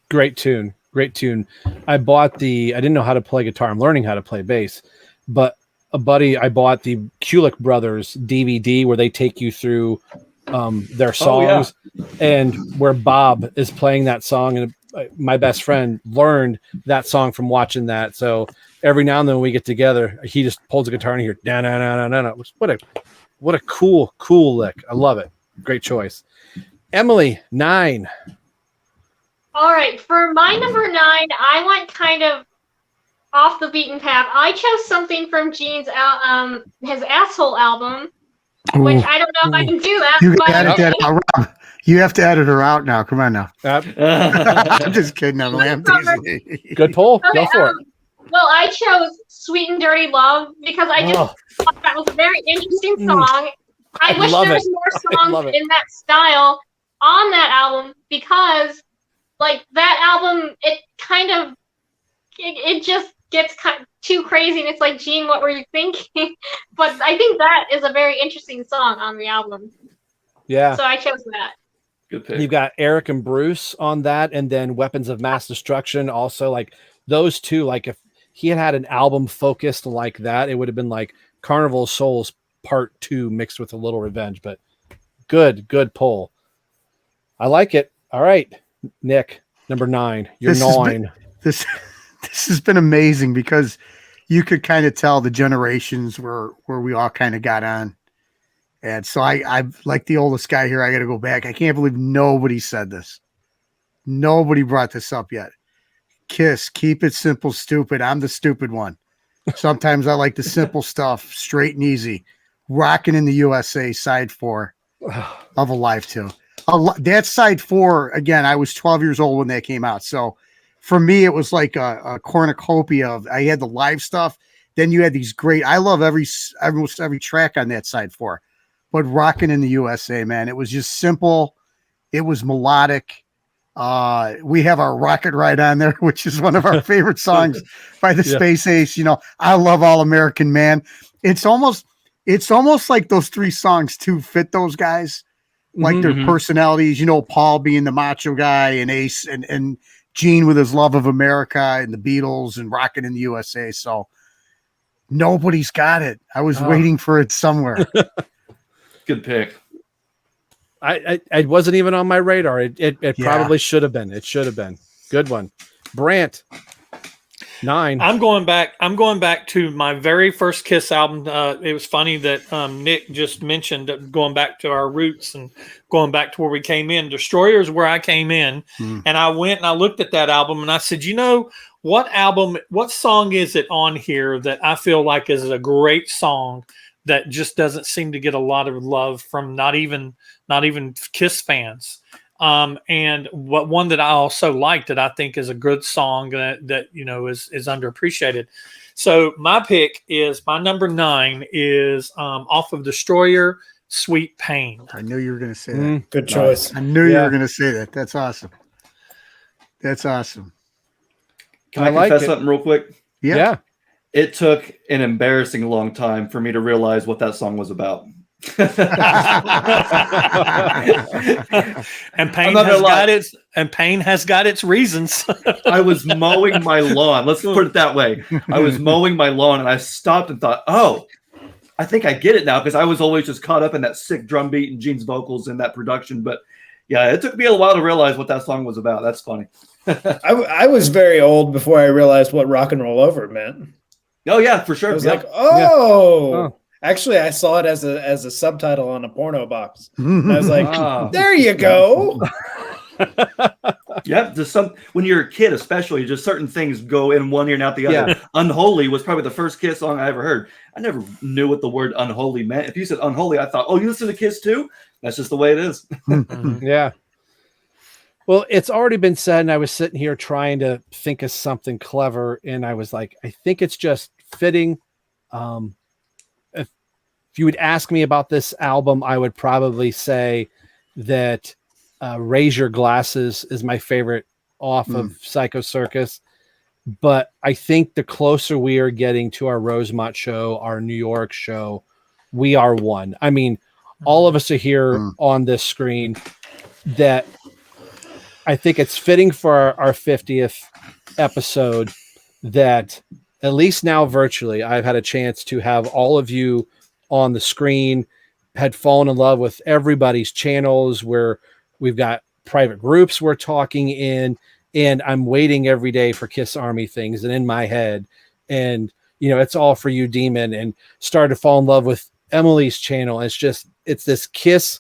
Great tune. Great tune. I didn't know how to play guitar. I'm learning how to play bass. But I bought the Kulick Brothers DVD where they take you through their songs, and where Bob is playing that song, and my best friend learned that song from watching that. So every now and then when we get together, he just pulls the guitar and hear na na na na na. What a cool lick. I love it. Great choice. Emily, 9. All right, for my number 9, I went kind of off the beaten path. I chose something from Gene's his Asshole album, which I don't know if I can do that. You but edit that out, Rob. You have to edit her out now. Come on now. I'm just kidding. I'm teasing. Good pull. Okay, Go for it. Well, I chose Sweet and Dirty Love because I just thought that was a very interesting song. I wish there was more songs in that style on that album, because like that album, it kind of it just gets kind of too crazy, and it's like, Gene, what were you thinking? But I think that is a very interesting song on the album. Yeah. So I chose that. Good pick. You've got Eric and Bruce on that, and then Weapons of Mass Destruction also. Like those two, like if he had an album focused like that, it would have been like Carnival of Souls Part 2 mixed with a little revenge. But good pull. I like it. All right, Nick, number 9. You're 9. This has been amazing because you could kind of tell the generations where we all kind of got on. And so I'm like the oldest guy here. I got to go back. I can't believe nobody said this. Nobody brought this up yet. Kiss, Keep It Simple, Stupid. I'm the stupid one. Sometimes I like the simple stuff, straight and easy. Rockin' in the USA, side 4 of Alive 2. That side 4, again, I was 12 years old when that came out. So for me, it was like a cornucopia of, I had the live stuff. Then you had these great, I love almost every track on that side 4. But Rockin' in the USA, man, it was just simple. It was melodic. We have our Rocket Ride on there, which is one of our favorite songs by the Space Ace. You know, I love All American Man. It's almost like those 3 songs too fit those guys, like their personalities. You know, Paul being the macho guy, and Ace and Gene with his love of America, and the Beatles, and Rockin' in the USA. So nobody's got it. I was waiting for it somewhere. Good pick. I wasn't even on my radar. It probably should have been. It should have been. Good one. Brant. 9. I'm going back to my very first Kiss album. It was funny that Nick just mentioned going back to our roots and going back to where we came in. Destroyer is where I came in, and I went and I looked at that album and I said, you know, what song is it on here that I feel like is a great song that just doesn't seem to get a lot of love from not even Kiss fans? And what one that I also like that I think is a good song that you know is underappreciated. So my number 9 is off of Destroyer, Sweet Pain. I knew you were going to say that. Good choice. I knew you were going to say that. That's awesome. That's awesome. Can I confess something real quick? Yeah. It took an embarrassing long time for me to realize what that song was about. And Pain has got its reasons. I was mowing my lawn. Let's put it that way. I was mowing my lawn and I stopped and thought, oh, I think I get it now, because I was always just caught up in that sick drum beat and Gene's vocals and that production. But yeah, it took me a while to realize what that song was about. That's funny. I was very old before I realized what Rock and Roll Over meant. Oh yeah, for sure. I was yeah. like, oh. Actually, I saw it as a subtitle on a porno box. And I was like, there you go. Yeah, when you're a kid, especially, just certain things go in one ear and out the other. Yeah. Unholy was probably the first Kiss song I ever heard. I never knew what the word unholy meant. If you said unholy, I thought, oh, you listen to Kiss too? That's just the way it is. Yeah. Well, it's already been said, and I was sitting here trying to think of something clever, and I was like, I think it's just fitting. If you would ask me about this album, I would probably say that Raise Your Glasses is my favorite off of Psycho Circus. But I think the closer we are getting to our Rosemont show, our New York show, we are one. I mean, all of us are here on this screen, that I think it's fitting for our 50th episode that at least now virtually, I've had a chance to have all of you on the screen, had fallen in love with everybody's channels, where we've got private groups we're talking in, and I'm waiting every day for Kiss Army things, and in my head, and you know, it's all for you, Demon, and started to fall in love with Emily's channel. It's this Kiss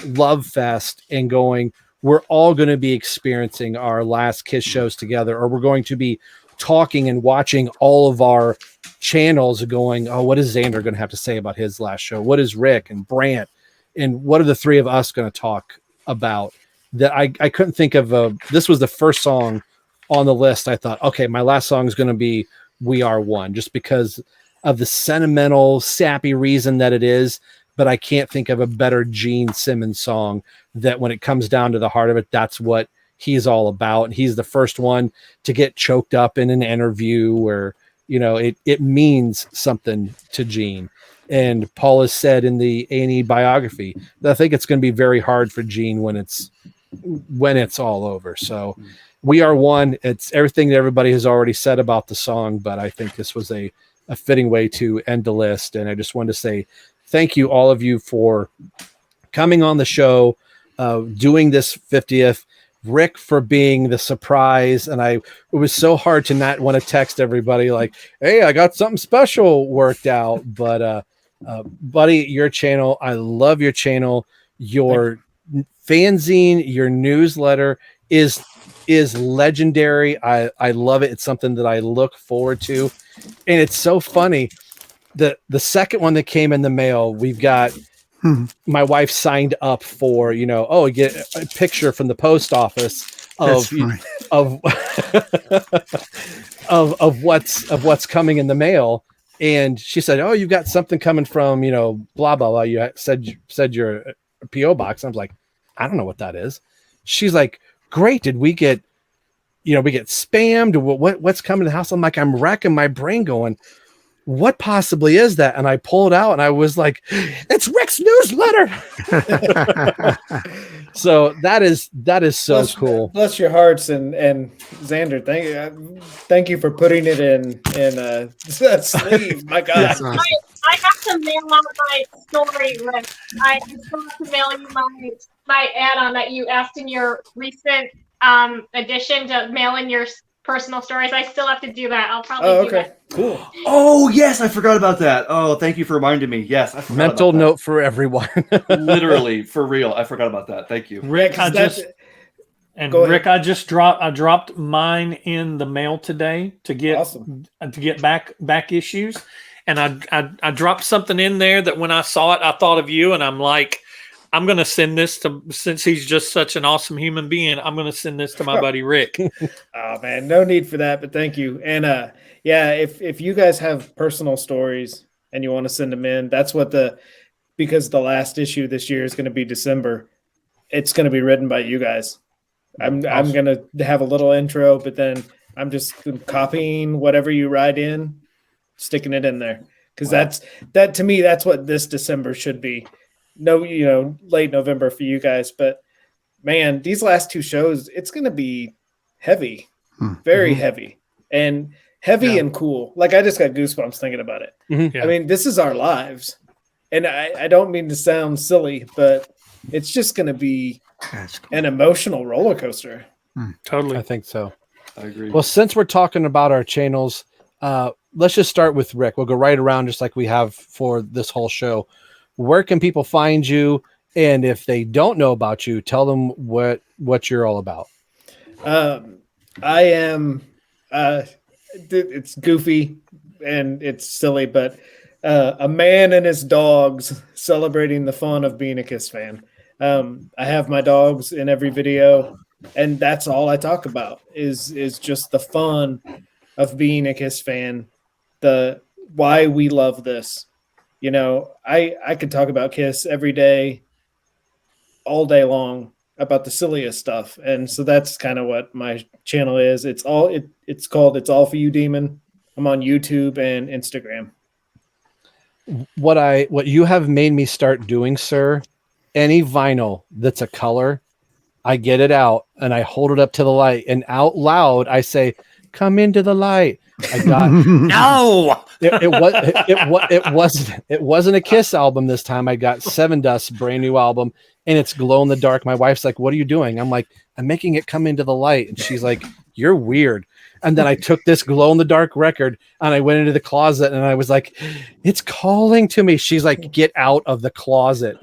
love fest, and going, we're all going to be experiencing our last Kiss shows together, or we're going to be talking and watching all of our channels going, oh, what is Xander going to have to say about his last show? What is Rick and Brant? And what are the three of us going to talk about? That I couldn't think of. This was the first song on the list. I thought, okay, my last song is going to be We Are One, just because of the sentimental, sappy reason that it is. But I can't think of a better Gene Simmons song that when it comes down to the heart of it, that's what he's all about. And he's the first one to get choked up in an interview where, you know, it means something to Gene. And Paul has said in the A&E biography that I think it's going to be very hard for Gene when it's all over. So We Are One. It's everything that everybody has already said about the song, but I think this was a fitting way to end the list. And I just wanted to say thank you, all of you, for coming on the show, doing this 50th. Rick for being the surprise, and it was so hard to not want to text everybody like, hey, I got something special worked out. But buddy, your channel, I love your channel. Your fanzine, your newsletter is legendary. I love it. It's something that I look forward to, and it's so funny. The second one that came in the mail, we've got my wife signed up for, you know, get a picture from the post office of what's coming in the mail. And she said, oh, you've got something coming from, you know, blah, blah, blah. You said you're a PO box. I was like, I don't know what that is. She's like, great. Did we get spammed? What's coming to the house? I'm like, I'm racking my brain going, what possibly is that? And I pulled it out and I was like, it's Rick's newsletter. So that is so cool. Bless your hearts, and Xander, thank you for putting it in a sleeve. My God. I have to mail out my story, Rick. I still have to mail you my add-on that you asked in your recent addition to mail in your personal stories. I still have to do that. I'll probably Oh, do okay. that. Cool. Oh yes, I forgot about that. Oh, thank you for reminding me. Yes, I forgot Mental about that. note for everyone. Literally, for real, I forgot about that. Thank you. Rick, Yeah, 'cause Rick, ahead. I dropped mine in the mail today to get Awesome. back issues, and I dropped something in there that when I saw it, I thought of you, and I'm like, I'm gonna send this to, since he's just such an awesome human being, I'm gonna send this to my buddy Rick. Oh man, no need for that, but thank you. And yeah, if you guys have personal stories and you want to send them in, that's what because the last issue this year is going to be December. It's going to be written by you guys. I'm going to have a little intro, but then I'm just copying whatever you write in, sticking it in there, because that to me, that's what this December should be. No, late November for you guys, but man, these last two shows, it's going to be heavy, very heavy, and heavy and cool. Like I just got goosebumps thinking about it. Yeah. I mean, this is our lives, and I don't mean to sound silly, but it's just going to be an emotional roller coaster. Totally. I think so. I agree. Well, since we're talking about our channels, let's just start with Rick. We'll go right around just like we have for this whole show. Where can people find you? And if they don't know about you, tell them what you're all about. I am, it's goofy and it's silly, but a man and his dogs celebrating the fun of being a Kiss fan. I have my dogs in every video, and that's all I talk about is just the fun of being a Kiss fan, the why we love this. I could talk about Kiss every day, all day long, about the silliest stuff. And so that's kind of what my channel is. It's called It's All For You Demon. I'm on YouTube and Instagram. What you have made me start doing, sir, any vinyl that's a color, I get it out and I hold it up to the light, and out loud I say, "Come into the light." I got No. It wasn't a Kiss album this time. I got Seven Dust's brand new album, and it's glow in the dark. My wife's like, "What are you doing?" I'm like, "I'm making it come into the light." And she's like, "You're weird." And then I took this glow in the dark record and I went into the closet and I was like, "It's calling to me." She's like, "Get out of the closet."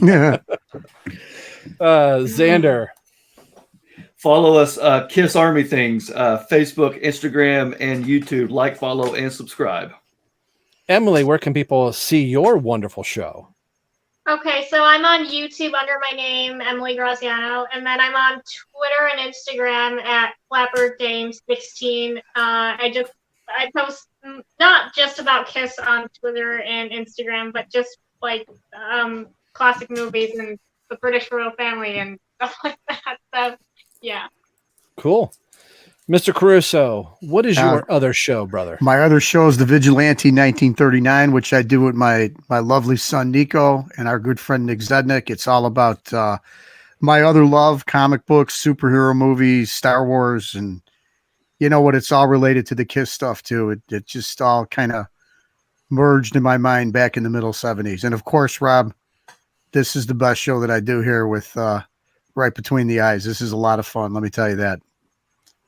Yeah. Xander. Follow us, Kiss Army Things, Facebook, Instagram, and YouTube. Like, follow, and subscribe. Emily, where can people see your wonderful show? Okay, so I'm on YouTube under my name, Emily Graziano, and then I'm on Twitter and Instagram at FlapperDame16. I post not just about Kiss on Twitter and Instagram, but just like classic movies and the British royal family and stuff like that. So yeah. Cool. Mr. Caruso, what is your other show, brother? My other show is The Vigilante 1939, which I do with my lovely son, Nico, and our good friend, Nick Zednick. It's all about my other love, comic books, superhero movies, Star Wars, and you know what? It's all related to the Kiss stuff, too. It just all kind of merged in my mind back in the middle 70s. And, of course, Rob, this is the best show that I do here with Right Between the Eyes. This is a lot of fun, let me tell you that.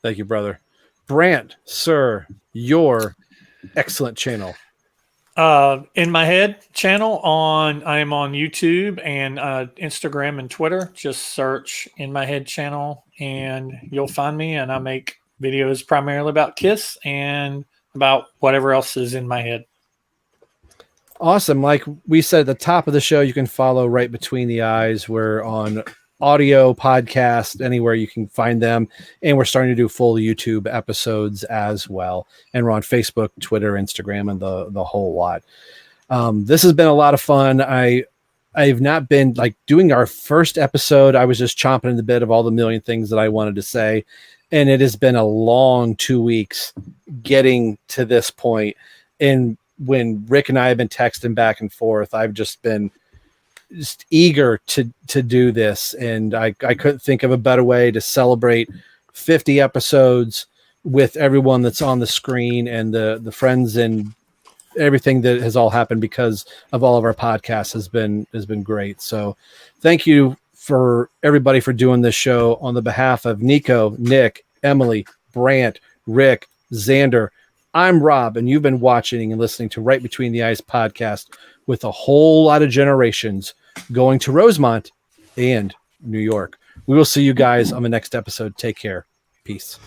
Thank you, brother. Brant, sir, your excellent channel. In My Head channel I am on YouTube and Instagram and Twitter. Just search In My Head channel and you'll find me, and I make videos primarily about Kiss and about whatever else is in my head. Awesome. Like we said at the top of the show, you can follow Right Between the Eyes. We're on audio, podcast, anywhere you can find them. And we're starting to do full YouTube episodes as well. And we're on Facebook, Twitter, Instagram, and the whole lot. This has been a lot of fun. I've not been like doing our first episode. I was just chomping in the bit of all the million things that I wanted to say. And it has been a long 2 weeks getting to this point. And when Rick and I have been texting back and forth, I've just been eager to do this, and I couldn't think of a better way to celebrate 50 episodes with everyone that's on the screen and the friends and everything that has all happened because of all of our podcasts has been great. So thank you for everybody for doing this show on the behalf of Nico, Nick, Emily, Brant, Rick, Xander. I'm Rob, and you've been watching and listening to Right Between the Eyes podcast with a whole lot of generations going to Rosemont and New York. We will see you guys on the next episode. Take care. Peace.